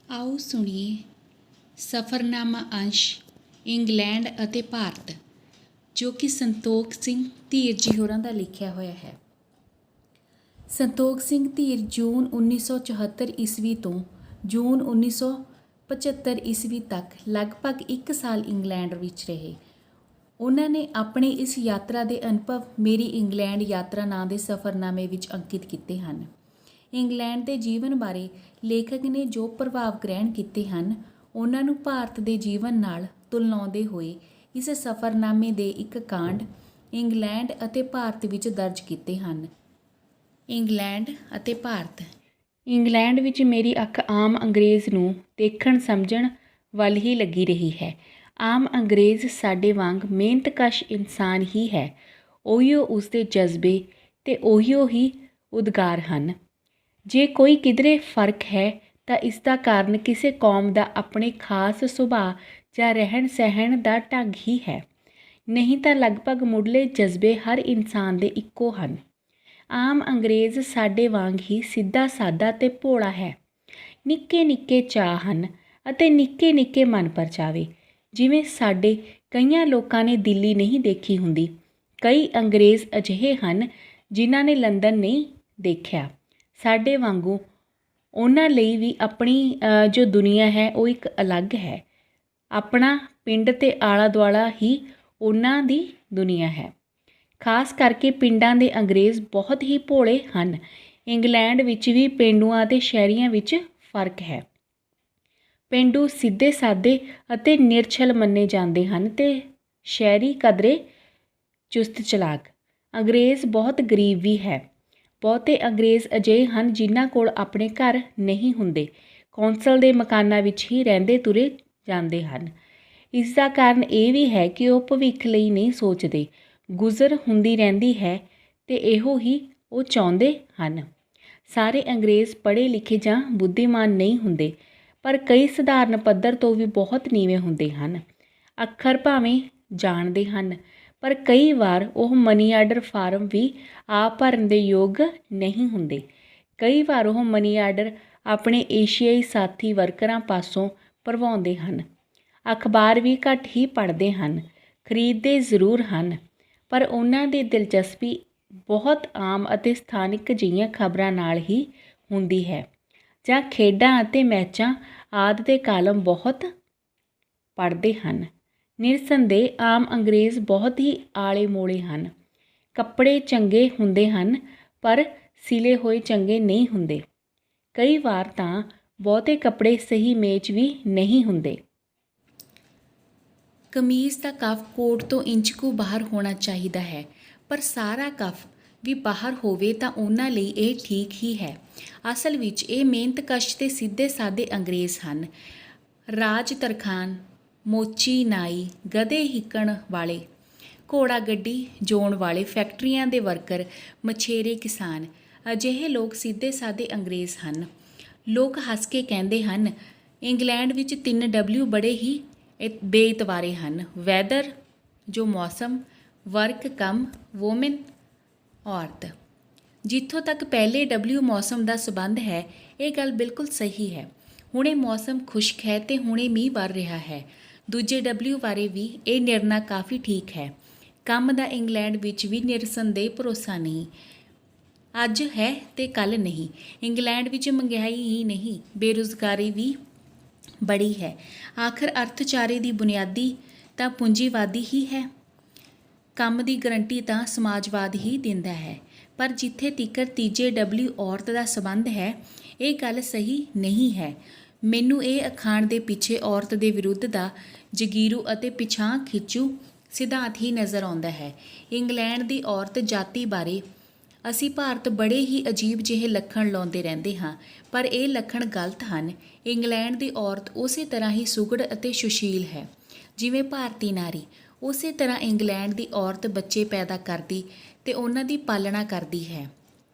ਆਓ ਸੁਣੀਏ ਸਫ਼ਰਨਾਮਾ ਅੰਸ਼ ਇੰਗਲੈਂਡ ਅਤੇ ਭਾਰਤ, ਜੋ ਕਿ ਸੰਤੋਖ ਸਿੰਘ ਧੀਰ ਜੀ ਹੋਰਾਂ ਦਾ ਲਿਖਿਆ ਹੋਇਆ ਹੈ। ਸੰਤੋਖ ਸਿੰਘ ਧੀਰ ਜੂਨ 1974 ਈਸਵੀ ਤੋਂ ਜੂਨ 1975 ਈਸਵੀ ਤੱਕ ਲਗਭਗ 1 ਸਾਲ ਇੰਗਲੈਂਡ ਵਿੱਚ ਰਹੇ। ਉਹਨਾਂ ਨੇ ਆਪਣੇ ਇਸ ਯਾਤਰਾ ਦੇ ਅਨੁਭਵ ਮੇਰੀ ਇੰਗਲੈਂਡ ਯਾਤਰਾ ਨਾਂ ਦੇ ਸਫ਼ਰਨਾਮੇ ਵਿੱਚ ਅੰਕਿਤ ਕੀਤੇ ਹਨ। ਇੰਗਲੈਂਡ ਦੇ ਜੀਵਨ ਬਾਰੇ ਲੇਖਕ ਨੇ ਜੋ ਪ੍ਰਭਾਵ ਗ੍ਰਹਿਣ ਕੀਤੇ ਹਨ, ਉਹਨਾਂ ਨੂੰ ਭਾਰਤ ਦੇ ਜੀਵਨ ਨਾਲ ਤੁਲਨਾਉਂਦੇ ਹੋਏ ਇਸ ਸਫ਼ਰਨਾਮੇ ਦੇ ਇੱਕ ਕਾਂਡ ਇੰਗਲੈਂਡ ਅਤੇ ਭਾਰਤ ਵਿੱਚ ਦਰਜ ਕੀਤੇ ਹਨ। ਇੰਗਲੈਂਡ ਅਤੇ ਭਾਰਤ। ਇੰਗਲੈਂਡ ਵਿੱਚ ਮੇਰੀ ਅੱਖ ਆਮ ਅੰਗਰੇਜ਼ ਨੂੰ ਦੇਖਣ ਸਮਝਣ ਵੱਲ ਹੀ ਲੱਗੀ ਰਹੀ ਹੈ। ਆਮ ਅੰਗਰੇਜ਼ ਸਾਡੇ ਵਾਂਗ ਮਿਹਨਤਕਸ਼ ਇਨਸਾਨ ਹੀ ਹੈ। ਉਹੀਓ ਉਸਦੇ ਜਜ਼ਬੇ ਤੇ ਉਹੀਓ ਹੀ ਉਦਗਾਰ ਹਨ। ਜੇ ਕੋਈ ਕਿਧਰੇ ਫਰਕ ਹੈ ਤਾਂ ਇਸ ਦਾ ਕਾਰਨ ਕਿਸੇ ਕੌਮ ਦਾ ਆਪਣੇ ਖਾਸ ਸੁਭਾਅ ਜਾਂ ਰਹਿਣ ਸਹਿਣ ਦਾ ਢੰਗ ਹੀ ਹੈ, ਨਹੀਂ ਤਾਂ ਲਗਭਗ ਮੁੱਢਲੇ ਜਜ਼ਬੇ ਹਰ ਇਨਸਾਨ ਦੇ ਇੱਕੋ ਹਨ। ਆਮ ਅੰਗਰੇਜ਼ ਸਾਡੇ ਵਾਂਗ ਹੀ ਸਿੱਧਾ ਸਾਦਾ ਤੇ ਭੋਲਾ ਹੈ। ਨਿੱਕੇ ਨਿੱਕੇ ਚਾਅ ਹਨ ਅਤੇ ਨਿੱਕੇ ਨਿੱਕੇ ਮਨ ਪਰਚਾਵੇ। ਜਿਵੇਂ ਸਾਡੇ ਕਈਆਂ ਲੋਕਾਂ ਨੇ ਦਿੱਲੀ ਨਹੀਂ ਦੇਖੀ ਹੁੰਦੀ, ਕਈ ਅੰਗਰੇਜ਼ ਅਜਿਹੇ ਹਨ ਜਿਨ੍ਹਾਂ ਨੇ ਲੰਦਨ ਨਹੀਂ ਦੇਖਿਆ। ਸਾਡੇ ਵਾਂਗੂ ਉਹਨਾਂ ਲਈ ਵੀ ਆਪਣੀ ਜੋ ਦੁਨੀਆ ਹੈ ਉਹ ਇੱਕ ਅਲੱਗ ਹੈ। ਆਪਣਾ ਪਿੰਡ ਤੇ ਆਲਾ ਦੁਆਲਾ ਹੀ ਉਹਨਾਂ ਦੀ ਦੁਨੀਆ ਹੈ। ਖਾਸ ਕਰਕੇ ਪਿੰਡਾਂ ਦੇ ਅੰਗਰੇਜ਼ ਬਹੁਤ ਹੀ ਭੋਲੇ ਹਨ। ਇੰਗਲੈਂਡ ਵਿੱਚ ਵੀ ਪੇਂਡੂਆਂ ਅਤੇ ਸ਼ਹਿਰੀਆਂ ਵਿੱਚ ਫਰਕ ਹੈ। ਪੇਂਡੂ ਸਿੱਧੇ ਸਾਦੇ ਅਤੇ ਨਿਰਛਲ ਮੰਨੇ ਜਾਂਦੇ ਹਨ ਤੇ ਸ਼ਹਿਰੀ ਕਦਰੇ ਚੁਸਤ ਚਲਾਕ। ਅੰਗਰੇਜ਼ ਬਹੁਤ ਗਰੀਬ ਵੀ ਹੈ। ਬਹੁਤੇ ਅੰਗਰੇਜ਼ ਅਜਿਹੇ ਹਨ ਜਿਨ੍ਹਾਂ ਕੋਲ ਆਪਣੇ ਘਰ ਨਹੀਂ ਹੁੰਦੇ, ਕੌਂਸਲ ਦੇ ਮਕਾਨਾਂ ਵਿੱਚ ਹੀ ਰਹਿੰਦੇ ਤੁਰੇ ਜਾਂਦੇ ਹਨ। ਇਸ ਦਾ ਕਾਰਨ ਇਹ ਵੀ ਹੈ ਕਿ ਉਹ ਭਵਿੱਖ ਲਈ ਨਹੀਂ ਸੋਚਦੇ। ਗੁਜ਼ਰ ਹੁੰਦੀ ਰਹਿੰਦੀ ਹੈ ਤੇ ਇਹੋ ਹੀ ਉਹ ਚਾਹੁੰਦੇ ਹਨ। ਸਾਰੇ ਅੰਗਰੇਜ਼ ਪੜ੍ਹੇ ਲਿਖੇ ਜਾਂ ਬੁੱਧੀਮਾਨ ਨਹੀਂ ਹੁੰਦੇ, ਪਰ ਕਈ ਸਧਾਰਨ ਪੱਧਰ ਤੋਂ ਵੀ ਬਹੁਤ ਨੀਵੇਂ ਹੁੰਦੇ ਹਨ। ਅੱਖਰ ਭਾਵੇਂ ਜਾਣਦੇ ਹਨ, ਪਰ ਕਈ ਵਾਰ ਉਹ ਮਨੀ ਆਰਡਰ ਫਾਰਮ ਵੀ ਆਪ ਭਰਨ ਦੇ ਯੋਗ ਨਹੀਂ ਹੁੰਦੇ। ਕਈ ਵਾਰ ਉਹ ਮਨੀ ਆਰਡਰ ਆਪਣੇ ਏਸ਼ੀਆਈ ਸਾਥੀ ਵਰਕਰਾਂ ਪਾਸੋਂ ਭਰਵਾਉਂਦੇ ਹਨ। ਅਖਬਾਰ ਵੀ ਘੱਟ ਹੀ ਪੜ੍ਹਦੇ ਹਨ। ਖਰੀਦਦੇ ਜ਼ਰੂਰ ਹਨ, ਪਰ ਉਹਨਾਂ ਦੀ ਦਿਲਚਸਪੀ ਬਹੁਤ ਆਮ ਅਤੇ ਸਥਾਨਿਕ ਜਿਹੀਆਂ ਖਬਰਾਂ ਨਾਲ ਹੀ ਹੁੰਦੀ ਹੈ, ਜਾਂ ਖੇਡਾਂ ਅਤੇ ਮੈਚਾਂ ਆਦਿ ਦੇ ਕਾਲਮ ਬਹੁਤ ਪੜ੍ਹਦੇ ਹਨ। ਨਿਰਸੰਦੇਹ ਆਮ ਅੰਗਰੇਜ਼ ਬਹੁਤ ਹੀ ਆਲੇ ਮੋਲੇ ਹਨ। ਕੱਪੜੇ ਚੰਗੇ ਹੁੰਦੇ ਹਨ, ਪਰ ਸਿਲੇ ਹੋਏ ਚੰਗੇ ਨਹੀਂ ਹੁੰਦੇ। ਕਈ ਵਾਰ ਤਾਂ ਬਹੁਤੇ ਕੱਪੜੇ ਸਹੀ ਮੇਚ ਵੀ ਨਹੀਂ ਹੁੰਦੇ। ਕਮੀਜ਼ ਦਾ ਕਫ਼ ਕੋਟ ਤੋਂ ਇੰਚ ਕੁ ਬਾਹਰ ਹੋਣਾ ਚਾਹੀਦਾ ਹੈ, ਪਰ ਸਾਰਾ ਕਫ਼ ਵੀ ਬਾਹਰ ਹੋਵੇ ਤਾਂ ਉਹਨਾਂ ਲਈ ਇਹ ਠੀਕ ਹੀ ਹੈ। ਅਸਲ ਵਿੱਚ ਇਹ ਮਿਹਨਤਕਸ਼ ਤੇ ਸਿੱਧੇ ਸਾਦੇ ਅੰਗਰੇਜ਼ ਹਨ। ਰਾਜ ਤਰਖਾਨ, ਮੋਚੀ ਨਾਈ, ਗਧੇ ਹਿੱਕਣ ਵਾਲੇ, ਘੋੜਾ ਗੱਡੀ ਜੋਣ ਵਾਲੇ, ਫੈਕਟਰੀਆਂ ਦੇ ਵਰਕਰ, ਮਛੇਰੇ ਕਿਸਾਨ, ਅਜਿਹੇ ਲੋਕ ਸਿੱਧੇ ਸਾਦੇ ਅੰਗਰੇਜ਼ ਹਨ। ਲੋਕ ਹੱਸ ਕੇ ਕਹਿੰਦੇ ਹਨ, ਇੰਗਲੈਂਡ ਵਿੱਚ 3W ਬੜੇ ਹੀ ਬੇਇਤਬਾਰੇ ਹਨ। ਵੈਦਰ ਜੋ ਮੌਸਮ, ਵਰਕ ਕੰਮ ਵੋਮਨ ਔਰਤ। ਜਿੱਥੋਂ ਤੱਕ ਪਹਿਲੇ W ਮੌਸਮ ਦਾ ਸਬੰਧ ਹੈ, ਇਹ ਗੱਲ ਬਿਲਕੁਲ ਸਹੀ ਹੈ। ਹੁਣੇ ਮੌਸਮ ਖੁਸ਼ਕ ਹੈ ਤੇ ਹੁਣੇ ਮੀਂਹ ਵਰ ਰਿਹਾ ਹੈ। ਦੂਜੇ W ਬਾਰੇ ਵੀ ਇਹ ਨਿਰਣਾ ਕਾਫੀ ਠੀਕ ਹੈ। ਕੰਮ ਦਾ ਇੰਗਲੈਂਡ ਵਿੱਚ ਵੀ ਨਿਰਸੰਦੇਹ ਭਰੋਸਾ ਨਹੀਂ। ਅੱਜ ਹੈ ਤੇ ਕੱਲ੍ਹ ਨਹੀਂ। ਇੰਗਲੈਂਡ ਵਿੱਚ ਮਹਿੰਗਾਈ ਹੀ ਨਹੀਂ, ਬੇਰੁਜ਼ਗਾਰੀ ਵੀ ਬੜੀ ਹੈ। ਆਖਰ ਅਰਥਚਾਰੇ ਦੀ ਬੁਨਿਆਦੀ ਤਾਂ ਪੂੰਜੀਵਾਦੀ ਹੀ ਹੈ। ਕੰਮ ਦੀ ਗਰੰਟੀ ਤਾਂ ਸਮਾਜਵਾਦ ਹੀ ਦਿੰਦਾ ਹੈ। ਪਰ ਜਿੱਥੇ ਤੀਕਰ ਤੀਜੇ W ਔਰਤ ਦਾ ਸੰਬੰਧ ਹੈ, ਇਹ ਗੱਲ ਸਹੀ ਨਹੀਂ ਹੈ। ਮੈਨੂੰ ਇਹ ਅਖਾਣ ਦੇ ਪਿੱਛੇ ਔਰਤ ਦੇ ਵਿਰੁੱਧ ਦਾ ਜਗੀਰੂ ਅਤੇ ਪਿਛਾਂਹ ਖਿੱਚੂ ਸਿਧਾਂਤ ਹੀ ਨਜ਼ਰ ਆਉਂਦਾ ਹੈ। ਇੰਗਲੈਂਡ ਦੀ ਔਰਤ ਜਾਤੀ ਬਾਰੇ ਅਸੀਂ ਭਾਰਤ ਬੜੇ ਹੀ ਅਜੀਬ ਜਿਹੇ ਲੱਖਣ ਲਾਉਂਦੇ ਰਹਿੰਦੇ ਹਾਂ, ਪਰ ਇਹ ਲੱਖਣ ਗਲਤ ਹਨ। ਇੰਗਲੈਂਡ ਦੀ ਔਰਤ ਉਸੇ ਤਰ੍ਹਾਂ ਹੀ ਸੁਘੜ ਅਤੇ ਸੁਸ਼ੀਲ ਹੈ ਜਿਵੇਂ ਭਾਰਤੀ ਨਾਰੀ। ਉਸੇ ਤਰ੍ਹਾਂ ਇੰਗਲੈਂਡ ਦੀ ਔਰਤ ਬੱਚੇ ਪੈਦਾ ਕਰਦੀ ਤੇ ਉਹਨਾਂ ਦੀ ਪਾਲਣਾ ਕਰਦੀ ਹੈ।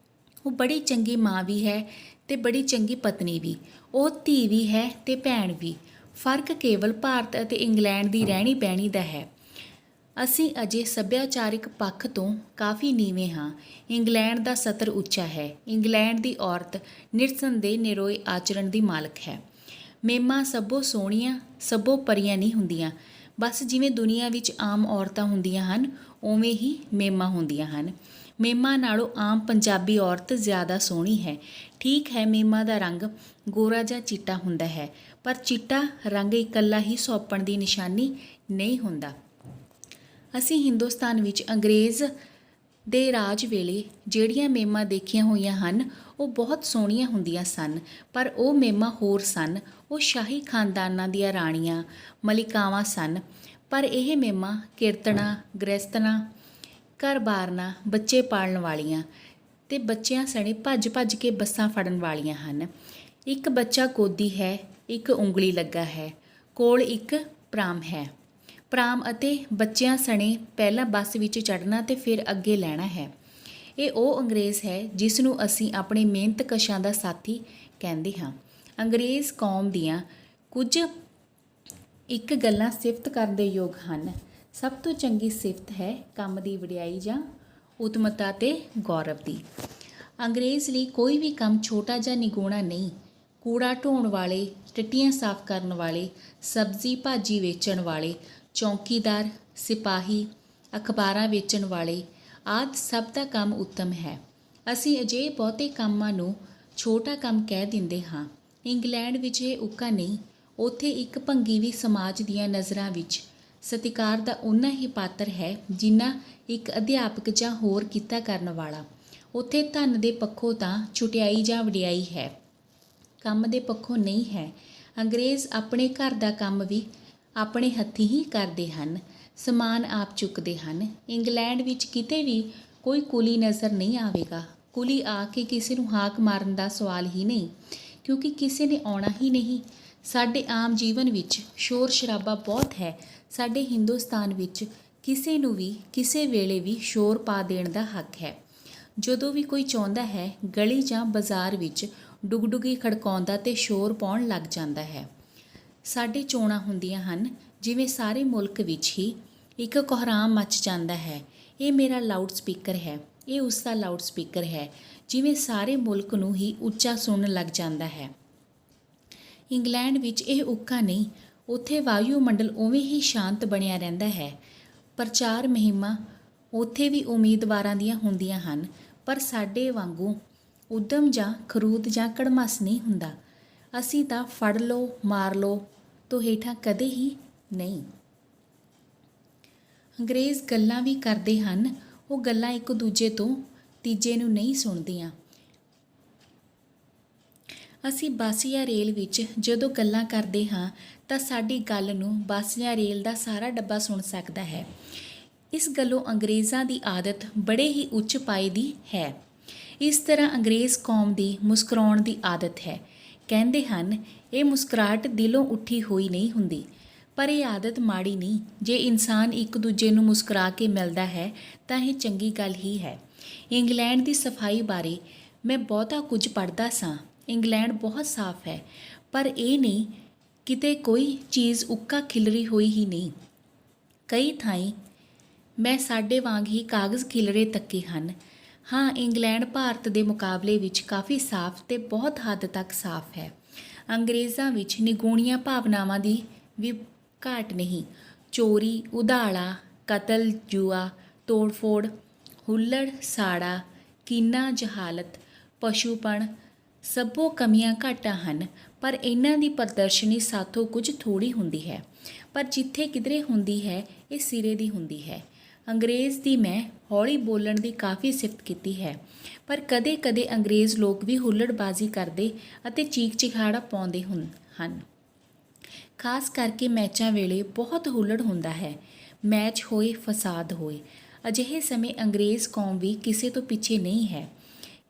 ਉਹ ਬੜੀ ਚੰਗੀ ਮਾਂ ਵੀ ਹੈ ਤੇ ਬੜੀ ਚੰਗੀ ਪਤਨੀ ਵੀ। ਉਹ ਧੀ ਵੀ ਹੈ ਤੇ ਭੈਣ ਵੀ। ਫਰਕ ਕੇਵਲ ਭਾਰਤ ਅਤੇ ਇੰਗਲੈਂਡ ਦੀ ਰਹਿਣੀ ਬਹਿਣੀ ਦਾ ਹੈ। ਅਸੀਂ ਅਜੇ ਸੱਭਿਆਚਾਰਿਕ ਪੱਖ ਤੋਂ ਕਾਫੀ ਨੀਵੇਂ ਹਾਂ। ਇੰਗਲੈਂਡ ਦਾ ਸਤਰ ਉੱਚਾ ਹੈ। ਇੰਗਲੈਂਡ ਦੀ ਔਰਤ ਨਿਰਸੰਦੇਹ ਨਿਰੋਏ ਆਚਰਣ ਦੀ ਮਾਲਕ ਹੈ। ਮੇਮਾਂ ਸਭੋ ਸੋਹਣੀਆਂ ਸਭੋ ਪਰੀਆਂ ਨਹੀਂ ਹੁੰਦੀਆਂ। ਬਸ ਜਿਵੇਂ ਦੁਨੀਆ ਵਿੱਚ ਆਮ ਔਰਤਾਂ ਹੁੰਦੀਆਂ ਹਨ, ਉਵੇਂ ਹੀ ਮੇਮਾਂ ਹੁੰਦੀਆਂ ਹਨ। ਮੇਮਾਂ ਨਾਲੋਂ ਆਮ ਪੰਜਾਬੀ ਔਰਤ ਜ਼ਿਆਦਾ ਸੋਹਣੀ ਹੈ। ਠੀਕ ਹੈ, ਮੇਮਾਂ ਦਾ ਰੰਗ ਗੋਰਾ ਜਾਂ ਚਿੱਟਾ ਹੁੰਦਾ ਹੈ, ਪਰ ਚਿੱਟਾ ਰੰਗ ਇਕੱਲਾ ਹੀ ਸੁਹੱਪਣ ਦੀ ਨਿਸ਼ਾਨੀ ਨਹੀਂ ਹੁੰਦਾ। ਅਸੀਂ ਹਿੰਦੁਸਤਾਨ ਵਿੱਚ ਅੰਗਰੇਜ਼ ਦੇ ਰਾਜ ਵੇਲੇ ਜਿਹੜੀਆਂ ਮੇਮਾਂ ਦੇਖੀਆਂ ਹੋਈਆਂ ਹਨ, ਉਹ ਬਹੁਤ ਸੋਹਣੀਆਂ ਹੁੰਦੀਆਂ ਸਨ, ਪਰ ਉਹ ਮੇਮਾਂ ਹੋਰ ਸਨ। ਉਹ ਸ਼ਾਹੀ ਖਾਨਦਾਨਾਂ ਦੀਆਂ ਰਾਣੀਆਂ, ਮਲਿਕਾਵਾਂ ਸਨ। ਪਰ ਇਹ ਮੇਮਾਂ ਕਿਰਤਣਾ, ਗ੍ਰਹਿਸਤਣਾ, ਘਰ-ਬਾਰਨਾ, ਬੱਚੇ ਪਾਲਣ ਵਾਲੀਆਂ ਤੇ ਬੱਚਿਆਂ ਸਣੇ ਭੱਜ-ਭੱਜ ਕੇ ਬੱਸਾਂ ਫੜਨ ਵਾਲੀਆਂ ਹਨ। ਇੱਕ ਬੱਚਾ ਗੋਦੀ ਹੈ, ਇੱਕ ਉਂਗਲੀ ਲੱਗਾ ਹੈ, ਕੋਲ ਇੱਕ ਪ੍ਰਾਮ ਹੈ। ਪ੍ਰਾਮ ਅਤੇ ਬੱਚਿਆਂ ਸਣੇ ਪਹਿਲਾਂ ਬੱਸ ਵਿੱਚ ਚੜ੍ਹਨਾ ਤੇ ਫਿਰ ਅੱਗੇ ਲੈਣਾ ਹੈ। ਇਹ ਉਹ ਅੰਗਰੇਜ਼ ਹੈ ਜਿਸ ਨੂੰ ਅਸੀਂ ਆਪਣੇ ਮਿਹਨਤਕਸ਼ਾਂ ਦਾ ਸਾਥੀ ਕਹਿੰਦੇ ਹਾਂ। ਅੰਗਰੇਜ਼ ਕੌਮ ਦੀਆਂ ਕੁਝ ਇੱਕ ਗੱਲਾਂ ਸਿਫਤ ਕਰਨ ਦੇ ਯੋਗ ਹਨ। ਸਭ ਤੋਂ ਚੰਗੀ ਸਿਫਤ ਹੈ ਕੰਮ ਦੀ ਵਡਿਆਈ ਜਾਂ ਉੱਤਮਤਾ ਤੇ ਗੌਰਵ ਦੀ। ਅੰਗਰੇਜ਼ ਲਈ ਕੋਈ ਵੀ ਕੰਮ ਛੋਟਾ ਜਾਂ ਨਿਗੂਣਾ ਨਹੀਂ। ਕੂੜਾ ਢੋਣ ਵਾਲੇ, ਟੱਟੀਆਂ ਸਾਫ਼ ਕਰਨ ਵਾਲੇ, ਸਬਜ਼ੀ ਭਾਜੀ ਵੇਚਣ ਵਾਲੇ, ਚੌਕੀਦਾਰ, ਸਿਪਾਹੀ, ਅਖਬਾਰਾਂ ਵੇਚਣ ਵਾਲੇ ਆਦਿ ਸਭ ਦਾ ਕੰਮ ਉੱਤਮ ਹੈ। ਅਸੀਂ ਅਜਿਹੇ ਬਹੁਤੇ ਕੰਮਾਂ ਨੂੰ ਛੋਟਾ ਕੰਮ ਕਹਿ ਦਿੰਦੇ ਹਾਂ। ਇੰਗਲੈਂਡ ਵਿੱਚ ਇਹ ਉੱਕਾ ਨਹੀਂ। ਉੱਥੇ ਇੱਕ ਭੰਗੀ ਵੀ ਸਮਾਜ ਦੀਆਂ ਨਜ਼ਰਾਂ ਵਿੱਚ ਸਤਿਕਾਰ ਦਾ ਓਨਾ ਹੀ ਪਾਤਰ ਹੈ ਜਿੰਨਾ ਇੱਕ ਅਧਿਆਪਕ ਜਾਂ ਹੋਰ ਕਿੱਤਾ ਕਰਨ ਵਾਲਾ। ਉੱਥੇ ਧਨ ਦੇ ਪੱਖੋਂ ਤਾਂ ਛੁਟਿਆਈ ਜਾਂ ਵਡਿਆਈ ਹੈ, ਕੰਮ ਦੇ ਪੱਖੋਂ ਨਹੀਂ ਹੈ। ਅੰਗਰੇਜ਼ ਆਪਣੇ ਘਰ ਦਾ ਕੰਮ ਵੀ ਆਪਣੇ ਹੱਥੀਂ ਹੀ ਕਰਦੇ ਹਨ, ਸਮਾਨ ਆਪ ਚੁੱਕਦੇ ਹਨ। ਇੰਗਲੈਂਡ ਵਿੱਚ ਕਿਤੇ ਵੀ ਕੋਈ ਕੁਲੀ ਨਜ਼ਰ ਨਹੀਂ ਆਵੇਗਾ। ਕੁਲੀ ਆ ਕੇ ਕਿਸੇ ਨੂੰ ਹਾਕ ਮਾਰਨ ਦਾ ਸਵਾਲ ਹੀ ਨਹੀਂ, ਕਿਉਂਕਿ ਕਿਸੇ ਨੇ ਆਉਣਾ ਹੀ ਨਹੀਂ। ਸਾਡੇ ਆਮ ਜੀਵਨ ਵਿੱਚ ਸ਼ੋਰ ਸ਼ਰਾਬਾ ਬਹੁਤ ਹੈ। ਸਾਡੇ ਹਿੰਦੁਸਤਾਨ ਵਿੱਚ ਕਿਸੇ ਨੂੰ ਵੀ ਕਿਸੇ ਵੇਲੇ ਵੀ ਸ਼ੋਰ ਪਾ ਦੇਣ ਦਾ ਹੱਕ ਹੈ। ਜਦੋਂ ਵੀ ਕੋਈ ਚਾਹੁੰਦਾ ਹੈ, ਗਲੀ ਜਾਂ ਬਾਜ਼ਾਰ ਵਿੱਚ ਡੁਗਡੁਗੀ ਖੜਕਾਉਂਦਾ ਤੇ ਸ਼ੋਰ ਪਾਉਣ ਲੱਗ ਜਾਂਦਾ ਹੈ। ਸਾਡੇ ਚੋਣਾਂ ਹੁੰਦੀਆਂ ਹਨ, ਜਿਵੇਂ ਸਾਰੇ ਮੁਲਕ ਵਿੱਚ ਹੀ ਇੱਕ ਕੋਹਰਾਮ ਮੱਚ ਜਾਂਦਾ ਹੈ। ਇਹ ਮੇਰਾ ਲਾਊਡ ਸਪੀਕਰ ਹੈ, ਇਹ ਉਸ ਦਾ ਲਾਊਡ ਸਪੀਕਰ ਹੈ, ਜਿਵੇਂ ਸਾਰੇ ਮੁਲਕ ਨੂੰ ਹੀ ਉੱਚਾ ਸੁਣਨ ਲੱਗ ਜਾਂਦਾ ਹੈ। ਇੰਗਲੈਂਡ ਵਿੱਚ ਇਹ ਉੱਕਾ ਨਹੀਂ। ਉੱਥੇ ਵਾਯੂਮੰਡਲ ਉਵੇਂ ਹੀ ਸ਼ਾਂਤ ਬਣਿਆ ਰਹਿੰਦਾ ਹੈ। ਪ੍ਰਚਾਰ ਮੁਹਿੰਮਾਂ ਉੱਥੇ ਵੀ ਉਮੀਦਵਾਰਾਂ ਦੀਆਂ ਹੁੰਦੀਆਂ ਹਨ, ਪਰ ਸਾਡੇ ਵਾਂਗੂ ਉਦਮ ਜਾਂ ਖਰੂਦ ਜਾਂ ਕੜਮੱਸ ਨਹੀਂ ਹੁੰਦਾ। ਅਸੀਂ ਤਾਂ ਫੜ ਲਓ ਮਾਰ ਲਓ ਤੋਂ ਹੇਠਾਂ ਕਦੇ ਹੀ ਨਹੀਂ। ਅੰਗਰੇਜ਼ ਗੱਲਾਂ ਵੀ ਕਰਦੇ ਹਨ, ਉਹ ਗੱਲਾਂ ਇੱਕ ਦੂਜੇ ਤੋਂ ਤੀਜੇ ਨੂੰ ਨਹੀਂ ਸੁਣਦੀਆਂ। ਅਸੀਂ ਬੱਸ ਜਾਂ ਰੇਲ ਵਿੱਚ ਜਦੋਂ ਗੱਲਾਂ ਕਰਦੇ ਹਾਂ ਤਾਂ ਸਾਡੀ ਗੱਲ ਨੂੰ ਬੱਸ ਜਾਂ ਰੇਲ ਦਾ ਸਾਰਾ ਡੱਬਾ ਸੁਣ ਸਕਦਾ ਹੈ। ਇਸ ਗੱਲੋਂ ਅੰਗਰੇਜ਼ਾਂ ਦੀ ਆਦਤ ਬੜੇ ਹੀ ਉੱਚ ਪਾਏ ਦੀ ਹੈ। ਇਸ ਤਰ੍ਹਾਂ ਅੰਗਰੇਜ਼ ਕੌਮ ਦੀ ਮੁਸਕਰਾਉਣ ਦੀ ਆਦਤ ਹੈ। ਕਹਿੰਦੇ ਹਨ, ਇਹ ਮੁਸਕਰਾਹਟ ਦਿਲੋਂ ਉੱਠੀ ਹੋਈ ਨਹੀਂ ਹੁੰਦੀ। ਪਰ ਇਹ ਆਦਤ ਮਾੜੀ ਨਹੀਂ। ਜੇ ਇਨਸਾਨ ਇੱਕ ਦੂਜੇ ਨੂੰ ਮੁਸਕਰਾ ਕੇ ਮਿਲਦਾ ਹੈ ਤਾਂ ਇਹ ਚੰਗੀ ਗੱਲ ਹੀ ਹੈ। ਇੰਗਲੈਂਡ ਦੀ ਸਫਾਈ ਬਾਰੇ ਮੈਂ ਬਹੁਤਾ ਕੁਝ ਪੜ੍ਹਦਾ ਸਾਂ। ਇੰਗਲੈਂਡ ਬਹੁਤ ਸਾਫ਼ ਹੈ, ਪਰ ਇਹ ਨਹੀਂ ਕਿਤੇ ਕੋਈ ਚੀਜ਼ ਉੱਕਾ ਖਿਲਰੀ ਹੋਈ ਹੀ ਨਹੀਂ। ਕਈ ਥਾਈਂ ਮੈਂ ਸਾਡੇ ਵਾਂਗ ਹੀ ਕਾਗਜ਼ ਖਿਲਰੇ ਤੱਕੇ ਹਨ। ਹਾਂ, ਇੰਗਲੈਂਡ ਭਾਰਤ ਦੇ ਮੁਕਾਬਲੇ ਵਿੱਚ ਕਾਫੀ ਸਾਫ਼ ਤੇ ਬਹੁਤ ਹੱਦ ਤੱਕ ਸਾਫ਼ ਹੈ। ਅੰਗਰੇਜ਼ਾਂ ਵਿੱਚ ਨਿਗੂਣੀਆਂ ਭਾਵਨਾਵਾਂ ਦੀ ਵੀ ਘਾਟ ਨਹੀਂ। ਚੋਰੀ, ਉਧਾਲਾ, ਕਤਲ, ਜੂਆ, ਤੋੜ-ਫੋੜ, ਹੁੱਲੜ, ਸਾੜਾ, ਕੀਨਾ, ਜਹਾਲਤ, ਪਸ਼ੂਪਣ ਸਭੋ ਕਮੀਆਂ ਘਾਟਾਂ ਹਨ, ਪਰ ਇਹਨਾਂ ਦੀ ਪ੍ਰਦਰਸ਼ਨੀ ਸਾਥੋਂ ਕੁਝ ਥੋੜ੍ਹੀ ਹੁੰਦੀ ਹੈ। ਪਰ ਜਿੱਥੇ ਕਿਧਰੇ ਹੁੰਦੀ ਹੈ, ਇਹ ਸਿਰੇ ਦੀ ਹੁੰਦੀ ਹੈ। ਅੰਗਰੇਜ਼ ਦੀ ਮੈਂ ਹੌਲੀ ਬੋਲਣ ਦੀ ਕਾਫੀ ਸਿਫਤ ਕੀਤੀ ਹੈ, ਪਰ ਕਦੇ-ਕਦੇ ਅੰਗਰੇਜ਼ ਲੋਕ ਵੀ ਹੁੱਲੜਬਾਜ਼ੀ ਕਰਦੇ ਅਤੇ ਚੀਕ-ਚਿਹਾੜਾ ਪਾਉਂਦੇ ਹਨ। ਖਾਸ ਕਰਕੇ ਮੈਚਾਂ ਵੇਲੇ ਬਹੁਤ ਹੁੱਲੜ ਹੁੰਦਾ ਹੈ। ਮੈਚ ਹੋਏ, ਫਸਾਦ ਹੋਏ। ਅਜਿਹੇ ਸਮੇਂ ਅੰਗਰੇਜ਼ ਕੌਮ ਵੀ ਕਿਸੇ ਤੋਂ ਪਿੱਛੇ ਨਹੀਂ ਹੈ।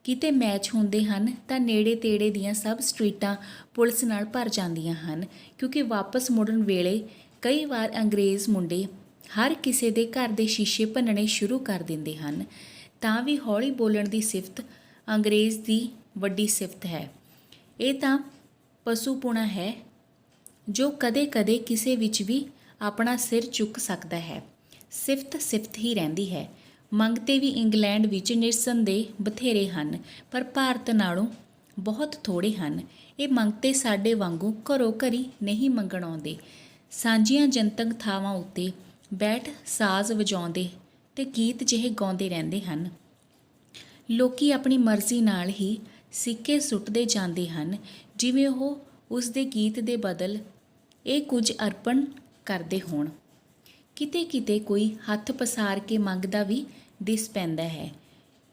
ਕਿਤੇ ਮੈਚ ਹੁੰਦੇ ਹਨ ਤਾਂ ਨੇੜੇ-ਤੇੜੇ ਦੀਆਂ ਸਭ ਸਟਰੀਟਾਂ ਪੁਲਿਸ ਨਾਲ ਭਰ ਜਾਂਦੀਆਂ ਹਨ, ਕਿਉਂਕਿ ਵਾਪਸ ਮੁੜਨ ਵੇਲੇ ਕਈ ਵਾਰ ਅੰਗਰੇਜ਼ ਮੁੰਡੇ ਹਰ ਕਿਸੇ ਦੇ ਘਰ ਦੇ ਸ਼ੀਸ਼ੇ ਭੰਨਣੇ ਸ਼ੁਰੂ ਕਰ ਦਿੰਦੇ ਹਨ। ਤਾਂ ਵੀ ਹੌਲੀ ਬੋਲਣ ਦੀ ਸਿਫਤ ਅੰਗਰੇਜ਼ ਦੀ ਵੱਡੀ ਸਿਫਤ ਹੈ। ਇਹ ਤਾਂ ਪਸ਼ੂਪੁਣਾ ਹੈ ਜੋ ਕਦੇ-ਕਦੇ ਕਿਸੇ ਵਿੱਚ ਵੀ ਆਪਣਾ ਸਿਰ ਚੁੱਕ ਸਕਦਾ ਹੈ। ਸਿਫਤ ਸਿਫਤ ਹੀ ਰਹਿੰਦੀ ਹੈ। ਮੰਗਤੇ ਵੀ ਇੰਗਲੈਂਡ ਵਿੱਚ ਨਿਰਸੰਦੇਹ ਬਥੇਰੇ ਹਨ, ਪਰ ਭਾਰਤ ਨਾਲੋਂ ਬਹੁਤ ਥੋੜ੍ਹੇ ਹਨ। ਇਹ ਮੰਗਤੇ ਸਾਡੇ ਵਾਂਗੂ ਘਰੋਂ ਘਰੀ ਨਹੀਂ ਮੰਗਣ ਆਉਂਦੇ। ਸਾਂਝੀਆਂ ਜਨਤਕ ਥਾਵਾਂ ਉੱਤੇ ਬੈਠ ਸਾਜ਼ ਵਜਾਉਂਦੇ ਤੇ ਗੀਤ ਜਿਹੇ ਗਾਉਂਦੇ ਰਹਿੰਦੇ ਹਨ। ਲੋਕੀ ਆਪਣੀ ਮਰਜ਼ੀ ਨਾਲ ਹੀ ਸਿੱਕੇ ਸੁੱਟਦੇ ਜਾਂਦੇ ਹਨ, ਜਿਵੇਂ ਉਹ ਉਸ ਦੇ ਗੀਤ ਦੇ ਬਦਲ ਇਹ ਕੁਝ ਅਰਪਣ ਕਰਦੇ ਹੋਣ। ਕਿਤੇ ਕਿਤੇ ਕੋਈ ਹੱਥ ਪਸਾਰ ਕੇ ਮੰਗਦਾ ਵੀ ਦਿਸ ਪੈਂਦਾ ਹੈ।